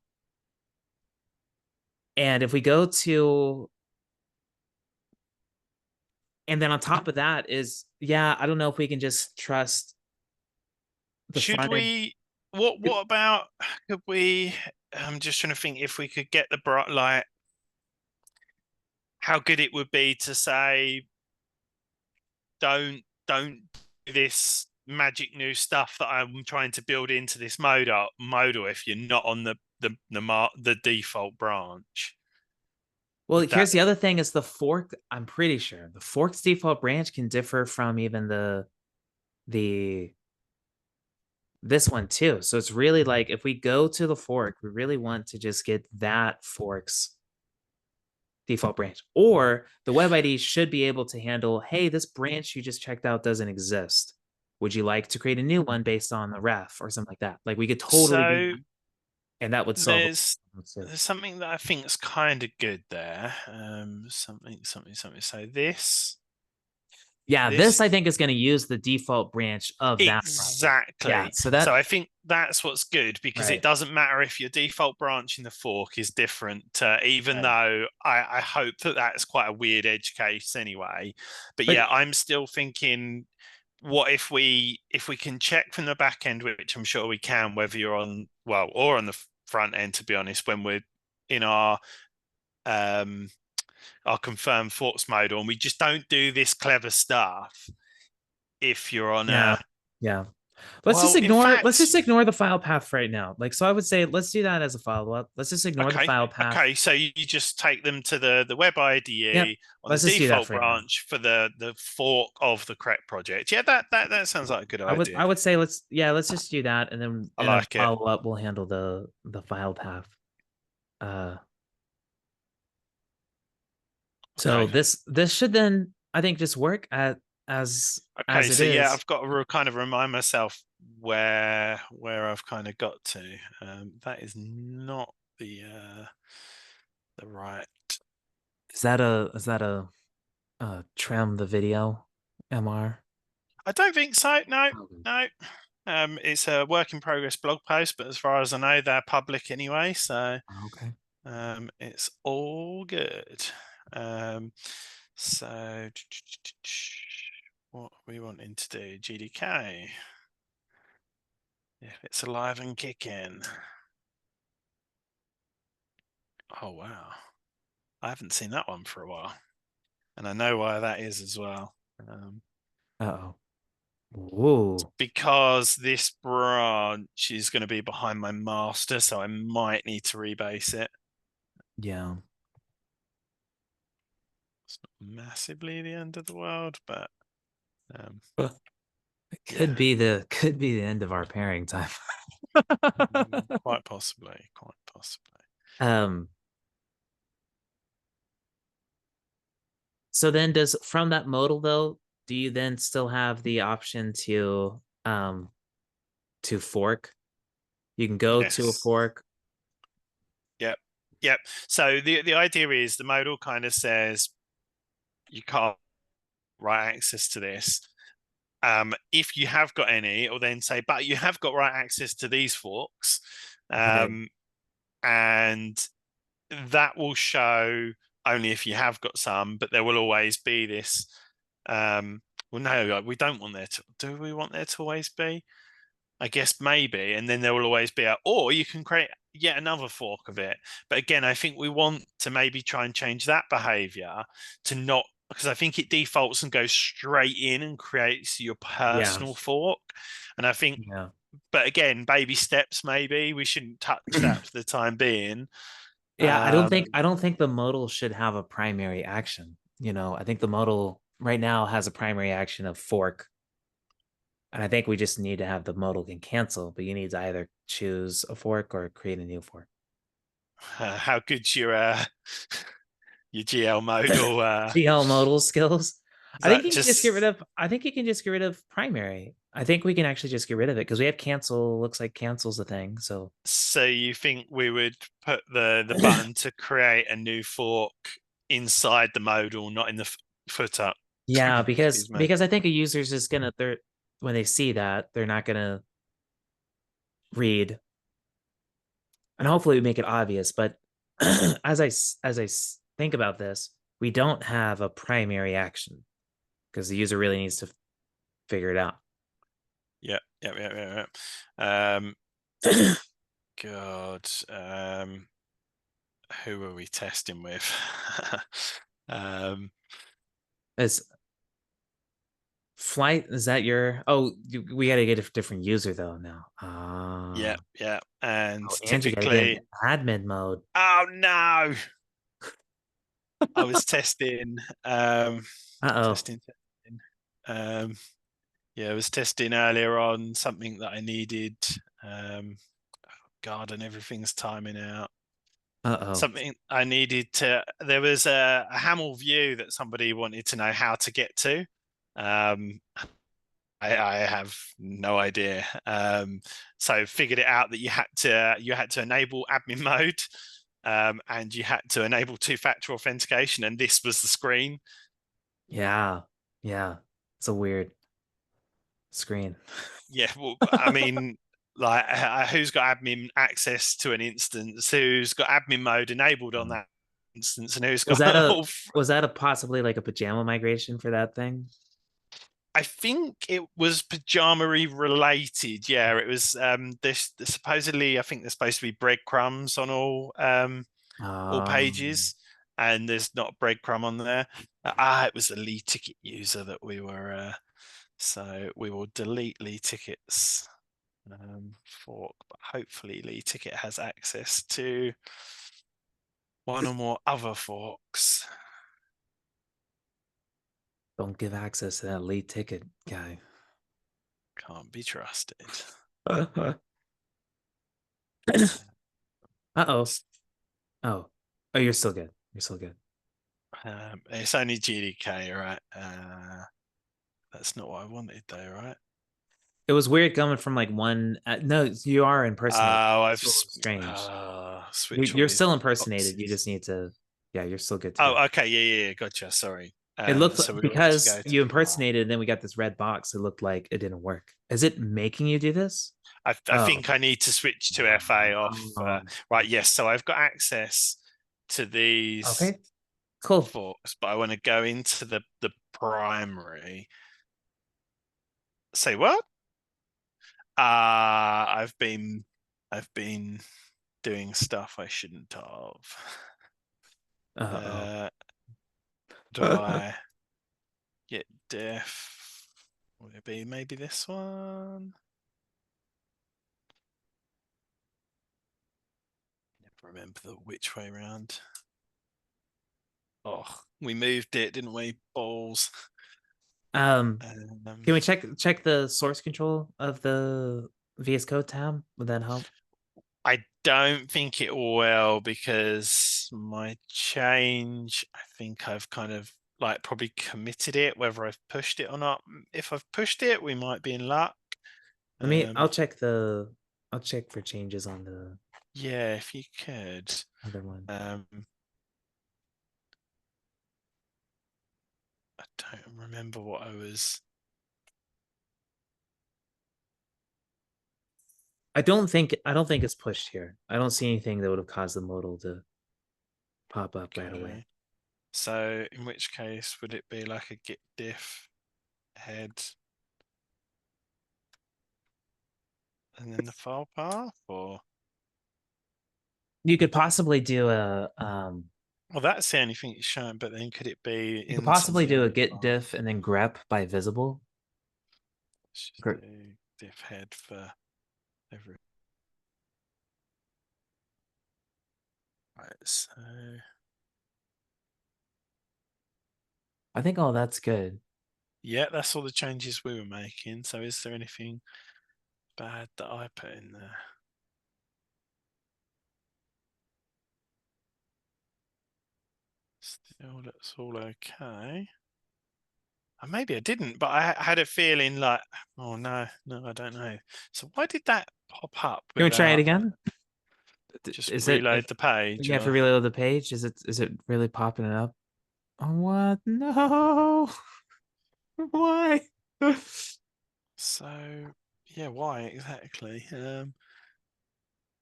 and if we go to and then on top of that is, yeah, I don't know if we can just trust the Should front end. we what about could we I'm just trying to think if we could get the bright light how good it would be to say don't do this magic new stuff that I'm trying to build into this modal if you're not on the default branch. Well, Would that here's the other thing is the fork, I'm pretty sure the fork's default branch can differ from even the this one too. So it's really like if we go to the fork, we really want to just get that fork's default branch. Or the web ID should be able to handle, hey, this branch you just checked out doesn't exist. Would you like to create a new one based on the ref or something like that? Like we could totally do so that. And that would solve there's it. there's something that I think is kind of good there. Something. So Yeah, this this I think is going to use the default branch of that project. Yeah, exactly. so So that I think that's what's good because it right, doesn't matter if your default branch in the fork is different, even right. though I hope that that's quite a weird edge case anyway. But But yeah, I'm still thinking, what if we can check from the back end, which I'm sure we can, whether you're on well or on the front end, to be honest, when we're in um our confirmed forks modal, and we just don't do this clever stuff if you're on yeah, a yeah. well, in Let's fact, just ignore the file path right now. Like so I would say let's do that as a follow-up. Let's just ignore the okay, file path. okay. So you just take them to the Web Yep. IDE on the Let's just do that default for right now. branch for the fork of the correct project. Yeah, that sounds like a good idea. I would say let's just do that and then I in a like it. follow-up we'll handle the file path. Uh so Okay. this should then I think just work Okay, as it so yeah, is. I've got to kind of remind myself where I've kind of got to. That is not the right. Is that a trim the video MR? I don't think so. No, Okay. no. It's a work in progress blog post, but as far as I know, they're public anyway, so Okay. it's all good. Um, so what are we wanting to do? GDK. If it's alive and kicking. Oh wow. I haven't seen that one for a while. And I know why that is as well. Uh-oh. Whoa. Because this branch is going to be behind my master, so I might need to rebase it. Yeah. It's not massively the end of the world, but um, It yeah. could be the end of our pairing time. Quite possibly, quite possibly. Um, so then does from that modal though, do you then still have the option to fork? You can go to a Yes. fork. Yep. Yep. So the idea is the modal kind of says you can't write access to this. If you have got any, it'll then say, but you have got right access to these forks. Okay. And that will show only if you have got some, but there will always be this. Well, no, we don't want there to. Do we want there to always be? I guess maybe, and then there will always be a, or you can create yet another fork of it. But again, I think we want to maybe try and change that behavior to not, because I think it defaults and goes straight in and creates your Yeah. personal fork. And I think, Yeah. but again, baby steps, maybe we shouldn't touch that for the time being. Yeah, Um, I don't think the modal should have a primary action. I think the modal right now has a primary action of fork. And I think we just need to have the modal can cancel, but you need to either choose a fork or create a new fork. how good's your GL modal? GL modal skills. Is that just I think you can just get rid of primary. I think we can actually just get rid of it because we have cancel. Looks like cancel's a thing. So so you think we would put the button to create a new fork inside the modal, not in the footer? yeah, Excuse me. because I think a user's just gonna they're when they see that, they're not gonna read, and hopefully we make it obvious. But as I think about this, we don't have a primary action because the user really needs to figure it out. Yeah, yeah, yeah, yeah, God, who are we testing with? um, Is flight is that your we got to get a different user though now. yeah, yeah, and And you got to get into typically, admin mode. oh no, I was testing, Uh-oh. testing. Um, yeah, I was testing earlier on something that I needed. Um, God, and everything's timing out. Uh-oh. Something I needed to. There was a Hamel view that somebody wanted to know how to get to. Um, I have no idea. So figured it out that you had to enable admin mode, and you had to enable two-factor authentication, and this was the screen. Yeah. Yeah. It's a weird screen. Yeah, well, I mean, like, who's got admin access to an instance? Who's got admin mode enabled on that instance, and who's Was got that a all? was that a possibly like a pajama migration for that thing? I think it was pajama-y related. Yeah, it was. This supposedly, I think there's supposed to be breadcrumbs on all Um, pages, and there's not a breadcrumb on there. It was a Lee ticket user that we were. So we will delete Lee tickets fork, but hopefully Lee ticket has access to one or more other forks. don't give access to that lead ticket guy. Can't be trusted. Uh-oh. Oh. Oh, you're still good. You're still good. It's only GDK, right? That's not what I wanted, though, right? It was weird coming from like one. No, you are impersonated. Oh, It's a little strange. switch all You're these still impersonated. You boxes. just need to. Yeah, you're still good to go. Oh, okay, yeah, gotcha. Sorry. It looked So we want to because go to you file. impersonated, and then we got this red box. It looked like it didn't work. Is it making you do this? I Oh, think I need to switch to FA off. Right, yes. So I've got access to these okay, cool. forks, but I want to go into the primary. Say what? I've been doing stuff I shouldn't have. Uh Uh, do oh. I get def? Would it be maybe this one? Never remember which way around. Oh, we moved it, didn't we? Balls. um, Um, can we check the source control of the? VS Code tab? Would that help? I don't think it will because my change, I think I've kind of like probably committed it, whether I've pushed it or not. If I've pushed it, we might be in luck. I'll Um, check I'll check for changes on the yeah, if you could. other one. Um, I don't remember what I was. I don't think it's pushed here. I don't see anything that would have caused the modal to pop up right away. Okay. So in which case would it be like a git diff head and then the file path, or You could possibly do a well, that's the only thing it's showing, but then could it be you could in some of possibly the do a other git files? diff and then grep by visible. Let's just Gr- do diff head for every. Right, so I think all that's good. yeah, that's all the changes we were making. So is there anything bad that I put in there? Still looks all okay. Maybe I didn't, but I had a feeling like, oh no, no, I don't know. So why did that pop up Can we try it without again? just Is it reload if the page? you have to Or reload the page? Is it really popping it up? Oh what? No. Why? so yeah, why exactly?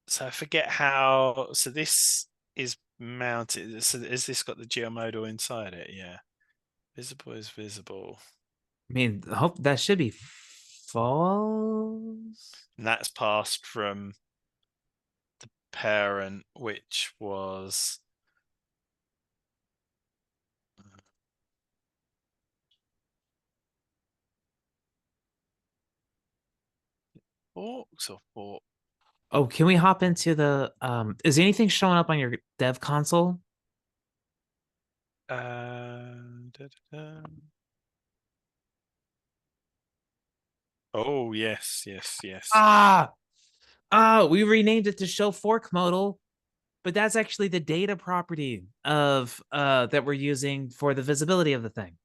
So I forget how. So this is mounted. So has this got the geomodal inside it? Yeah, visible is visible, I mean, hope that should be false. and that's passed from the parent, which was forks or fork. Oh, can we hop into the is anything showing up on your dev console? Da, da, da. Oh yes, yes, yes. Ah, we renamed it to show fork modal, but that's actually the data property of that we're using for the visibility of the thing.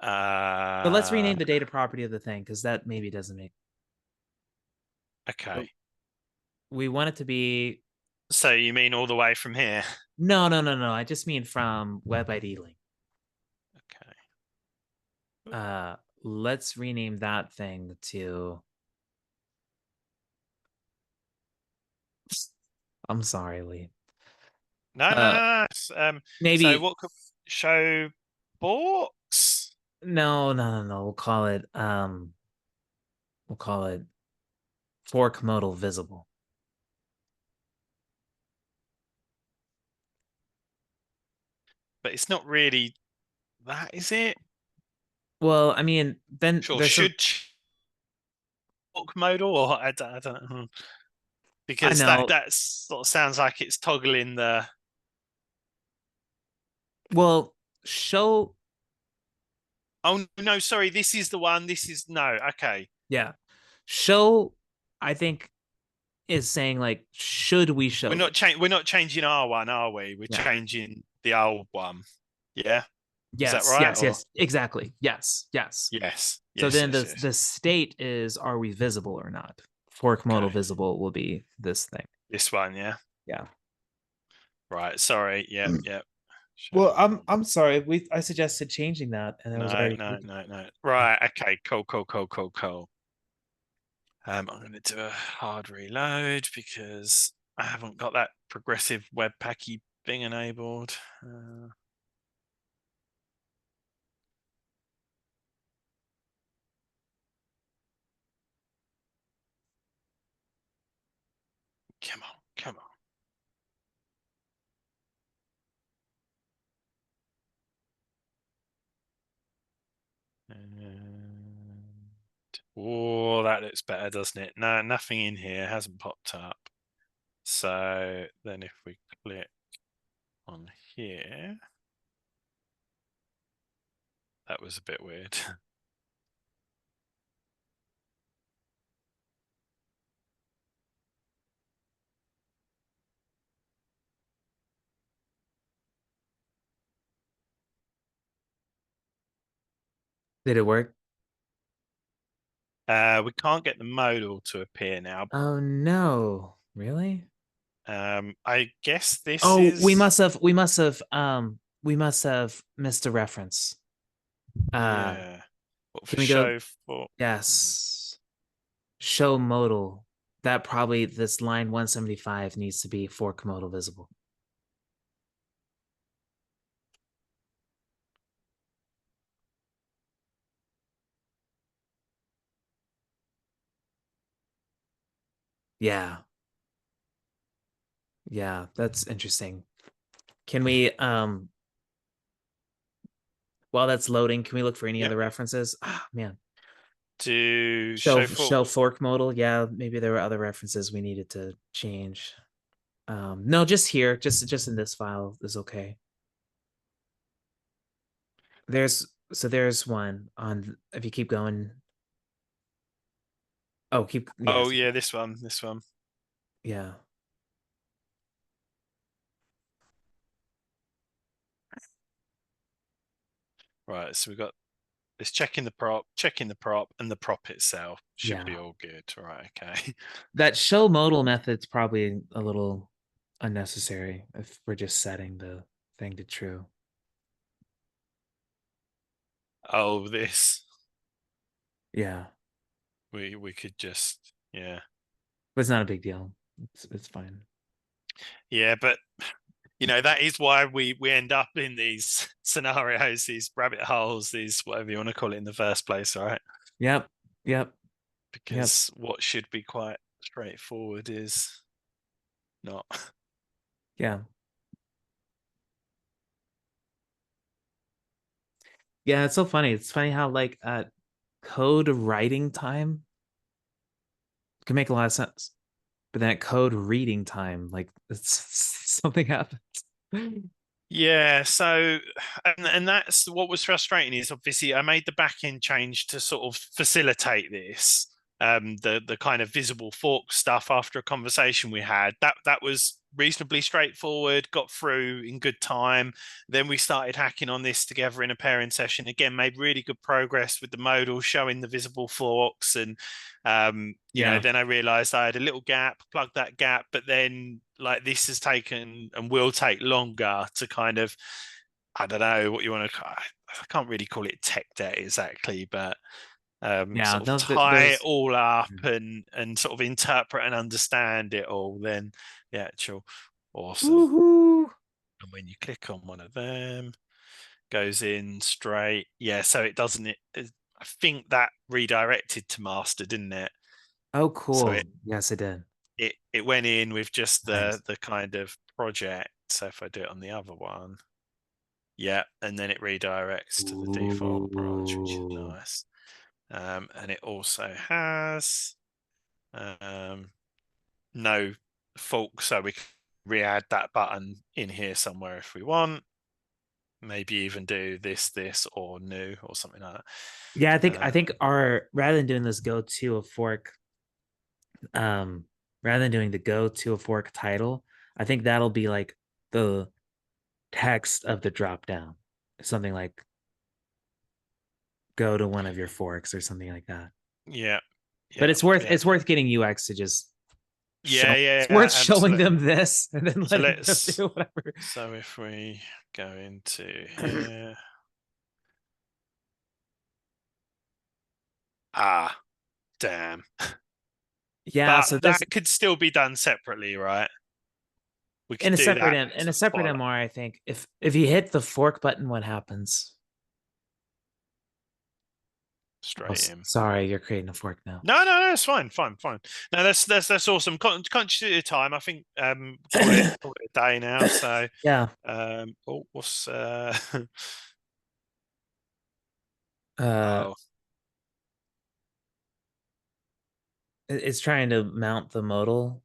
But let's Uh, rename the data property of the thing because that maybe doesn't make. okay. We want it to be So you mean all the way from here? no. I just mean from Web IDE link. Okay. Let's rename that thing to. I'm sorry, Lee. No, no, Uh, no, no. So maybe what could show forks? no. We'll call it fork modal visible. But it's not really that, is it? Well, I mean, then Sure, there's some. should fork modal, or I don't know. I Because that know. that sort of sounds like it's toggling the. Well, show. Oh no, sorry, this is the one. This is no. Okay, Yeah, show. I think is saying like, should we we're show not this? we're not changing our one, are we? We're Yeah. changing the old one. Yeah, is that Yes. right? Yes. Or Yes. Exactly. Yes. Yes. yes, So yes, then yes, yes. the state is, are we visible or not? Fork modal Okay, visible will be this thing. this one, yeah. Yeah. Right. Sorry. Yep. Yep. Well, Show. I'm sorry. I suggested changing that, and it was No, already no, taken. no, no. Right. Okay. Cool. Cool. Cool. Cool. Cool. I'm going to do a hard reload because I haven't got that progressive webpacky thing enabled. Come on. Come on. Oh, that looks better, doesn't it? No, nothing in here hasn't popped up. So then if we click on here, that was a bit weird. Did it work? We can't get the modal to appear now. Oh no. Really? I guess this Oh, is, we must have missed a reference. Uh, yeah. What can for we go? show for? Yes. Show modal. That probably this line 175 needs to be fork modal visible. Yeah. Yeah, that's interesting. Can we while that's loading, can we look for any Yep. other references? Ah, man. To show for. Show fork modal. Yeah, maybe there were other references we needed to change. No, just here, just in this file is okay. There's one on if you keep going. Oh, keep Oh yes. yeah, this one, this one. Yeah. Right. So we got this checking the prop, and the prop itself should Yeah. be all good. Right. Okay. That show modal method's probably a little unnecessary if we're just setting the thing to true. Oh, this Yeah. we could just, yeah. But it's not a big deal. It's fine. Yeah, but that is why we end up in these scenarios, these rabbit holes, these whatever you want to call it in the first place, right? Yep. Yep. Yep. Because what should be quite straightforward is not. Yeah. Yeah, it's so funny. It's funny how like code writing time can make a lot of sense. But then at code reading time, like it's something happens. Yeah, so and that's what was frustrating is obviously I made the back end change to sort of facilitate this, the kind of visible fork stuff after a conversation we had. That was reasonably straightforward, got through in good time. Then we started hacking on this together in a pairing session. Again, made really good progress with the modal showing the visible forks, and Yeah. then I realized I had a little gap, plugged that gap, but then like this has taken and will take longer to kind of, I don't know what you want to, I can't really call it tech debt exactly, but Yeah. sort of No, tie it there's all up and sort of interpret and understand it all. Then the actual awesome. woohoo. And when you click on one of them, goes in straight. Yeah, so it doesn't. I think that redirected to master, didn't it? Oh, So cool. Yes, it did. it went in with just the Nice. the kind of project. So if I do it on the other one, yeah, and then it redirects to the default branch, which is Ooh. nice. And it also has no fork, so we can re-add that button in here somewhere if we want. Maybe even do this, or new, or something like Yeah, that. I think our rather than doing this go to a fork, rather than doing the go to a fork title, I think that'll be like the text of the drop down. Something like go to one of your forks or something like that. Yeah, But yeah, yeah, it's worth getting UX to just yeah, show yeah, it's yeah, worth showing absolutely. them this and then So letting them let's. do whatever. So if we go into here, ah, damn. Yeah, But so that this could still be done separately, right? We could do that in as a a separate follow MR, I think if you hit the fork button, what happens? Oh, straight in. sorry, you're creating a fork now. No, no, no, it's fine, fine, fine. No, that's awesome. Conscious of your time. I think call it a day now. So Yeah. what's Uh, oh it's trying to mount the modal,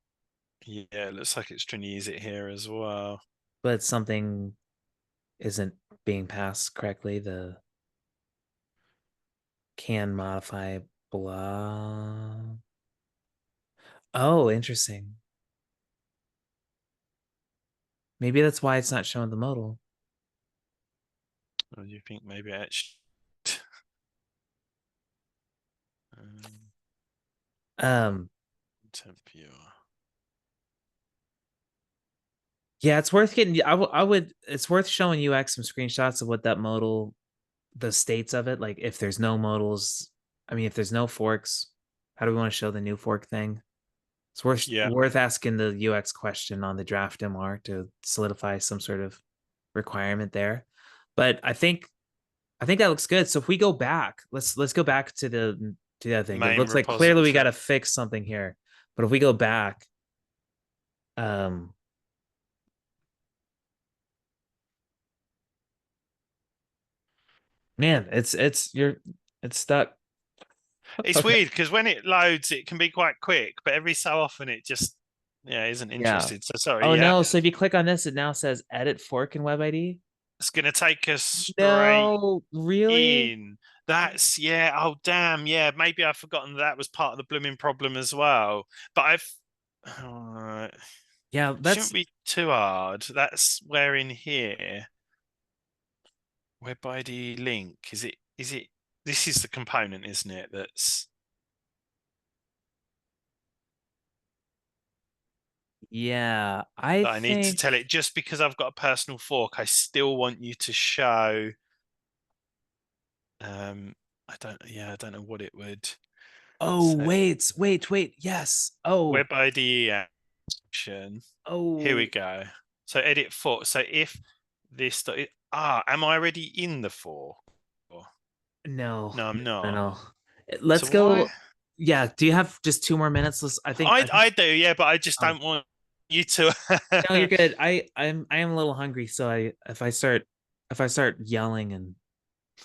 yeah, it looks like it's trying to use it here as well. but something isn't being passed correctly. The can modify blah. Oh, interesting. Maybe that's why it's not showing the modal. Or do you think maybe actually Um, Content viewer. yeah, it's worth getting. I would. It's worth showing UX some screenshots of what that modal, the states of it. Like if there's no modals, I mean, if there's no forks, how do we want to show the new fork thing? It's Yeah, worth asking the UX question on the draft MR to solidify some sort of requirement there. But I think that looks good. So if we go back, let's go back to the other the thing. It main looks like clearly we got to repository. fix something here. But if we go back, um, man, it's stuck. It's Okay. weird because when it loads, it can be quite quick, but every so often it just isn't Yeah. interested. So sorry, Oh yeah, no. So if you click on this, it now says edit fork in Web IDE. it's gonna take us straight No, really? in. That's yeah. Oh damn, yeah. Maybe I've forgotten that was part of the blooming problem as well. But I've Yeah, shouldn't that's be too hard. That's where in here. Web ID link. Is it this is the component, isn't it? yeah. I That I need to think. tell it just because I've got a personal fork, I still want you to show I don't know what it would Oh say. wait. Yes. Oh Web IDE action. Here we oh go. So edit for so if this am I already in the fork? no No, I'm no not. no. So Let's why go. Yeah. Do you have just 2 more minutes? Let's. I think. I do, yeah, but I just Oh don't want you to no, you're good. I am a little hungry, so I if I start yelling and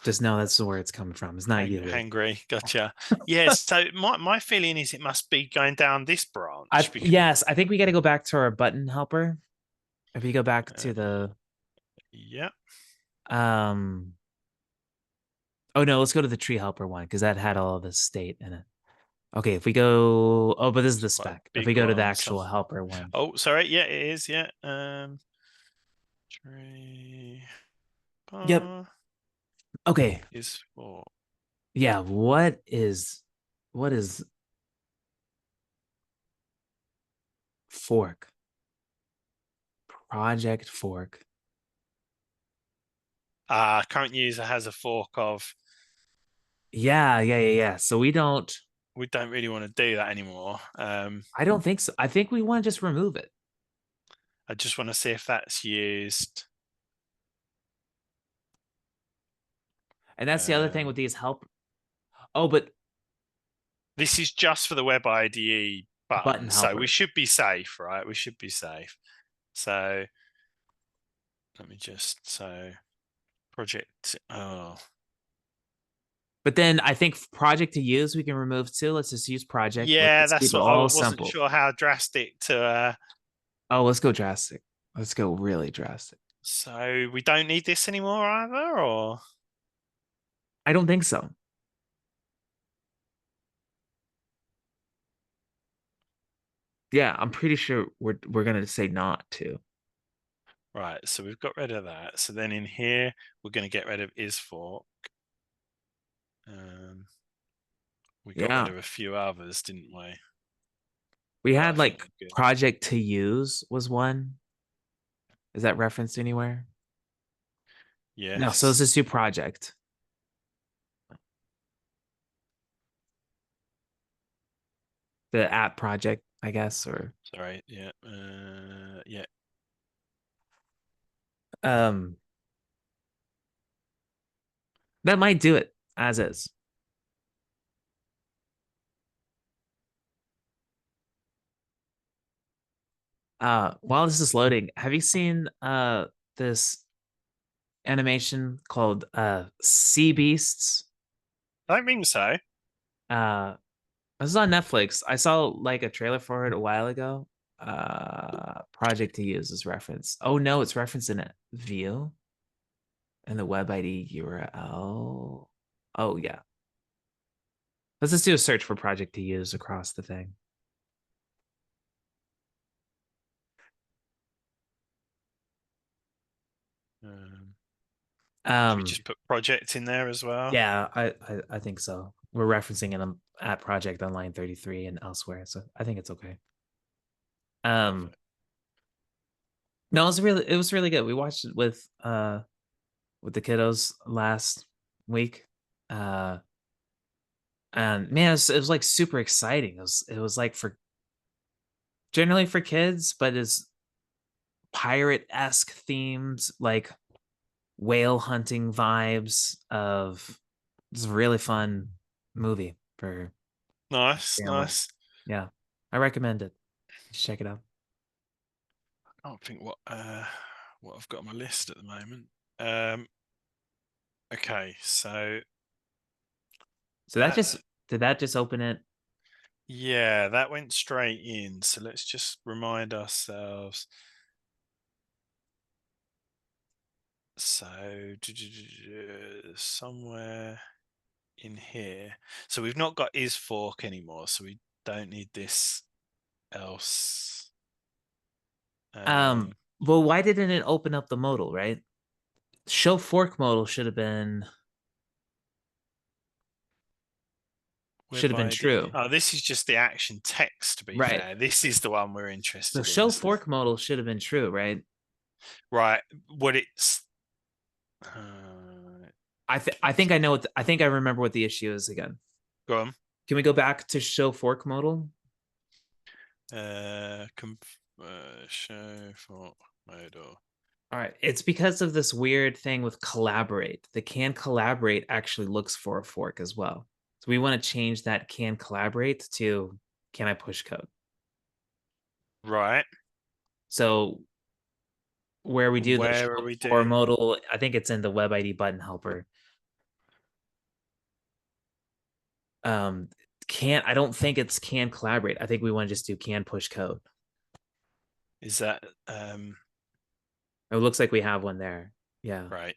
just know that's where it's coming from. It's not you. hangry. Gotcha. Yes. So my feeling is it must be going down this I branch because yes, I think we got to go back to our button helper. If you go back uh, to the yeah. um oh no, let's go to the tree helper one because that had all of the state in it. Okay, if we go oh, but this is It's the quite a spec. If we big go to the one. So actual helper one. oh, sorry. Yeah, it is. Yeah. Tree Yep. bar Okay. is for Yeah, what is fork? Project fork. current user has a fork of. Yeah. So We don't really want to do that anymore. I don't think so. I think we want to just remove it. I just want to see if that's used. And that's the other thing with Um, these help. Oh, but this is just for the Web IDE button button, so we helper. should be safe, right? We should be safe. So let me just project. Oh, But then I think project to use we can remove too. Let's just use project. yeah, Let's that's keep it what I all wasn't simple. sure how drastic to. Oh, let's go drastic. Let's go really drastic. So we don't need this anymore either, or I don't think so. Yeah, I'm pretty sure we're gonna say not to. right? So we've got rid of that. So then in here we're going to get rid of is fork. Um, we got rid Yeah. of a few others, didn't we? We But I had think like we're good. project to use was one. Is that referenced anywhere? No, so let's Yes. just do project. The app project, I guess, or Sorry. Yeah. Yeah. um that might do it as is. While this is loading, have you seen this animation called Sea Beasts? I don't think so. Uh this is on Netflix. I saw like a trailer for it a while ago. Project to use is reference. Oh no, it's referenced in a view and the web ID URL. Oh yeah. Let's just do a search for project to use across the thing. Um, should we Um just put project in there as well? yeah, I think so. We're referencing in at Project Online 33 and elsewhere. So I think it's okay. Um, Perfect. no, it was really good. We watched it with the kiddos last week. And man, it was like super exciting. It was like for generally for kids, but it's pirate-esque themed, like whale hunting vibes of it's a really fun movie for Nice, family. nice. Yeah. I recommend it. Just check it out. I don't think what I've got on my list at the moment. Um, okay, so So that that just did that just open it? yeah, that went straight in. So let's just remind ourselves. So somewhere in here. So we've not got is fork anymore, so we don't need this else. Um, well, why didn't it open up the modal, right? Show fork modal should Web have been IDE. true. Oh, this is just the action text, to be Right. fair. This is the one we're So interested in. show fork modal should have been true, right? Right. What it's I think I know I think I remember what the issue is again. go on. Can we go back to show fork modal? Show for modal. All right. It's because of this weird thing with collaborate. The can collaborate actually looks for a fork as well. So we want to change that can collaborate to can I push code? Right. So where we do the Where are show we for doing? modal, I think it's in the Web ID button helper. Um, can't I don't think it's can collaborate. I think we want to just do can push code. Is that It looks like we have one there. Yeah. right?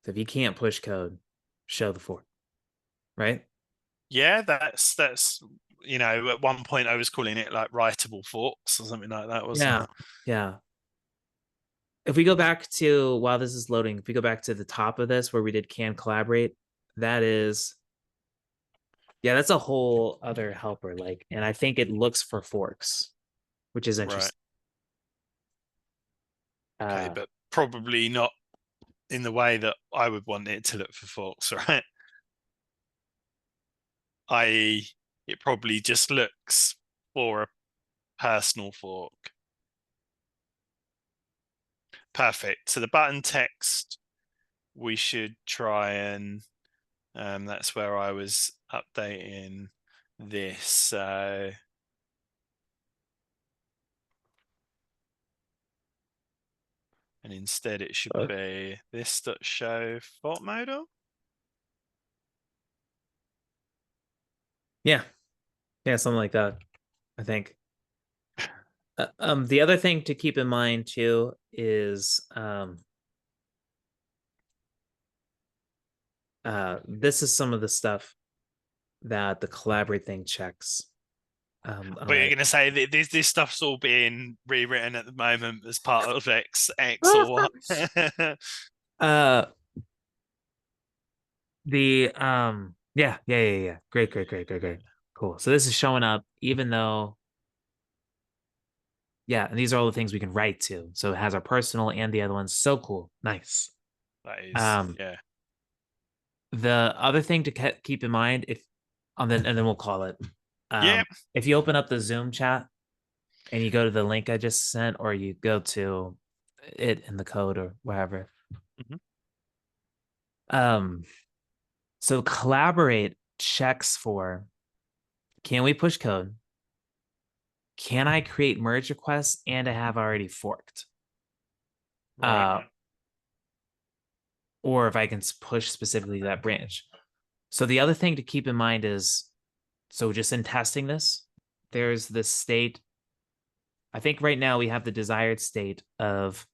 So if you can't push code, show the fork, right? Yeah, that's at one point I was calling it like writable forks or something like that, wasn't Yeah. I? Yeah. If we go back to while this is loading, if we go back to the top of this where we did can collaborate, that is yeah, that's a whole other helper. Like, and I think it looks for forks, which is Right. interesting. Okay, Uh but probably not in the way that I would want it to look for forks, right? I.e., it probably just looks for a personal fork. Perfect. So the button text, we should try and that's where I was updating this. So and instead it should be this dot show fault modal. yeah, yeah, something like that, I think. The other thing to keep in mind too is this is some of the stuff that the collaborate thing checks. But you're I gonna say that this stuff's all being rewritten at the moment as part of X or what? uh the yeah. Great. Cool. So this is showing up even though yeah, and these are all the things we can write to. So it has our personal and the other ones. So cool. Nice. That is, Um yeah. the other thing to keep in mind if and then we'll call it. Yeah. If you open up the Zoom chat and you go to the link I just sent or you go to it in the code or wherever. Mhm. Um so collaborate checks for can we push code? Can I create merge requests and I have already forked? Right. Uh, or if I can push specifically that branch. So the other thing to keep in mind is, so just in testing this, there's this state. I think right now we have the desired state of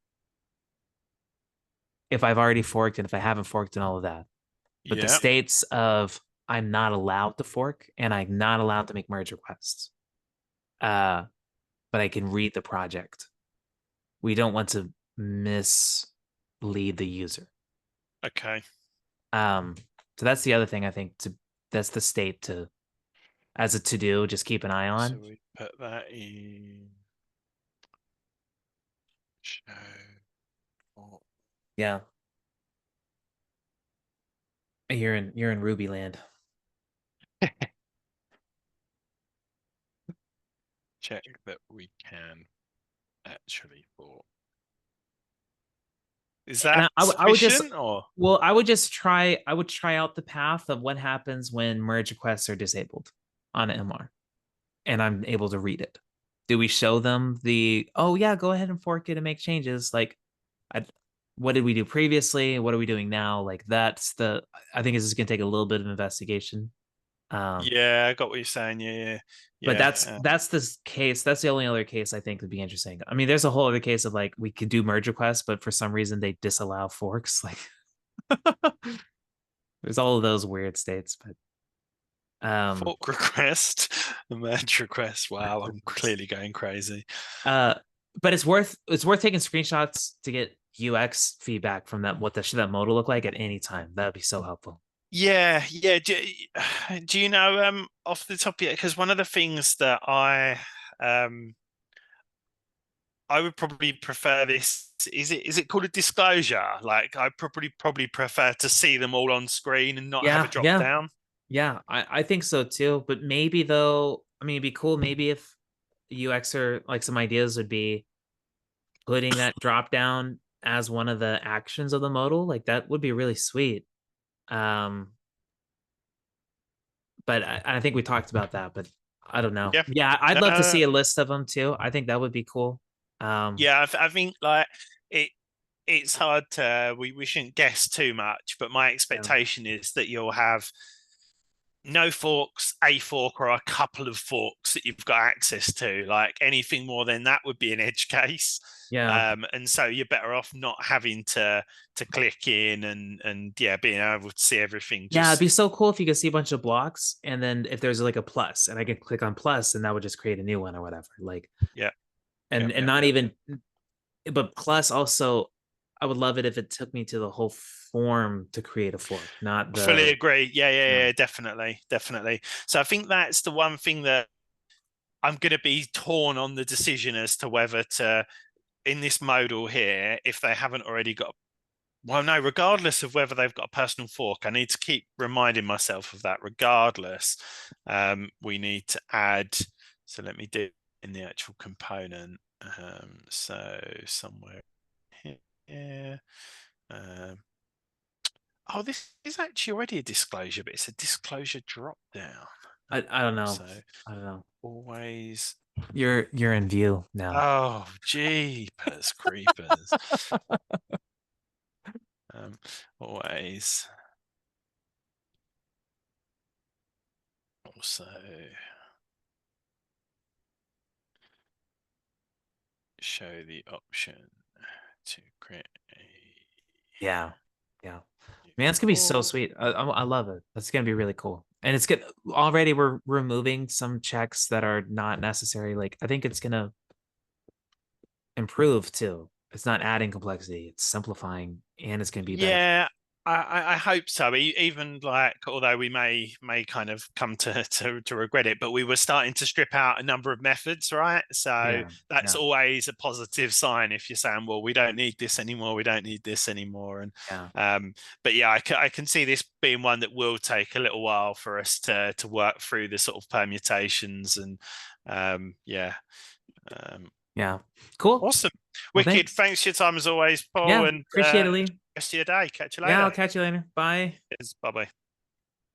if I've already forked and if I haven't forked and all of that. But the Yeah. states of I'm not allowed to fork and I'm not allowed to make merge requests. Uh, but I can read the project. We don't want to mislead the user. Okay. Um, So that's the other thing I think that's the state to as a to do, just keep an eye So on. we put that in show. Oh, Yeah. You're in Ruby land. check that we can actually for. Is And that I would just sufficient or? well, I would try out the path of what happens when merge requests are disabled on an MR and I'm able to read it. Do we show them oh yeah, go ahead and fork it and make changes? Like I, what did we do previously? What are we doing now? Like I think this is gonna take a little bit of investigation. Um, Yeah, I got what you're saying. Yeah, but yeah, that's this case. That's the only other case I think would be interesting. I mean, there's a whole other case of like we could do merge requests, but for some reason they disallow forks. Like there's all of those weird states, but fork request, the merge request. Wow, I'm clearly going crazy. uh, but it's worth taking screenshots to get UX feedback from that. What should that modal look like at any time? That would be so helpful. Yeah, yeah. Do you know off the top of it? Because one of the things that um I would probably prefer this. Is it called a disclosure? Like I probably prefer to see them all on screen and not have a Yeah, drop yeah, down. yeah. I think so too. But maybe though, I mean, it'd be cool. Maybe if UX or like some ideas would be putting that drop down as one of the actions of the modal, like that would be really sweet. Um, but I think we talked about that, but I don't know. Yeah. Yeah, I'd No, love no, to no. see a list of them too. I think that would be cool. Yeah, I think like it. It's hard to we shouldn't guess too much, but my Yeah, expectation is that you'll have no forks, a fork, or a couple of forks that you've got access to. Like anything more than that would be an edge case. yeah, And so you're better off not having to click in and yeah, being able to see everything. yeah. It'd Just be so cool if you could see a bunch of blocks, and then if there's like a plus, and I could click on plus, and that would just create a new one or whatever. Like, yeah, yeah, and yeah, not yeah. even, but plus also, I would love it if it took me to the whole form to create a fork, not I fully the agree. Yeah, yeah, yeah, yeah, definitely, definitely. So I think that's the one thing that I'm going to be torn on the decision as to whether to in this modal here, if they haven't already got, well, no, regardless of whether they've got a personal fork, I need to keep reminding myself of that. Regardless, we need to add. So let me do it in the actual component. So somewhere here. Um, oh, this is actually already a disclosure, but it's a disclosure drop down. I don't know. So I don't know. always. You're in view now. Oh, jeepers creepers. Um, always also show the option to create a Yeah, yeah. new Man, it's gonna be so fork. sweet. I love it. That's gonna be really cool. And it's good. Already we're removing some checks that are not necessary. Like I think it's gonna improve too. It's not adding complexity. It's simplifying, and it's gonna be better. Yeah, I hope so. Even like, although we may kind of come to regret it, but we were starting to strip out a number of methods, right? So Yeah, that's yeah, always a positive sign if you're saying, well, we don't need this anymore, we don't need this anymore, and yeah, um, but yeah, I can see this being one that will take a little while for us to work through the sort of permutations and yeah. Um, yeah. Cool. awesome. Well, Wicked. thanks. Thanks for your time as always, Paul, Yeah, and appreciate it, Lee. rest of your day. Catch you Yeah, I'll later. catch you later. Bye. Bye bye.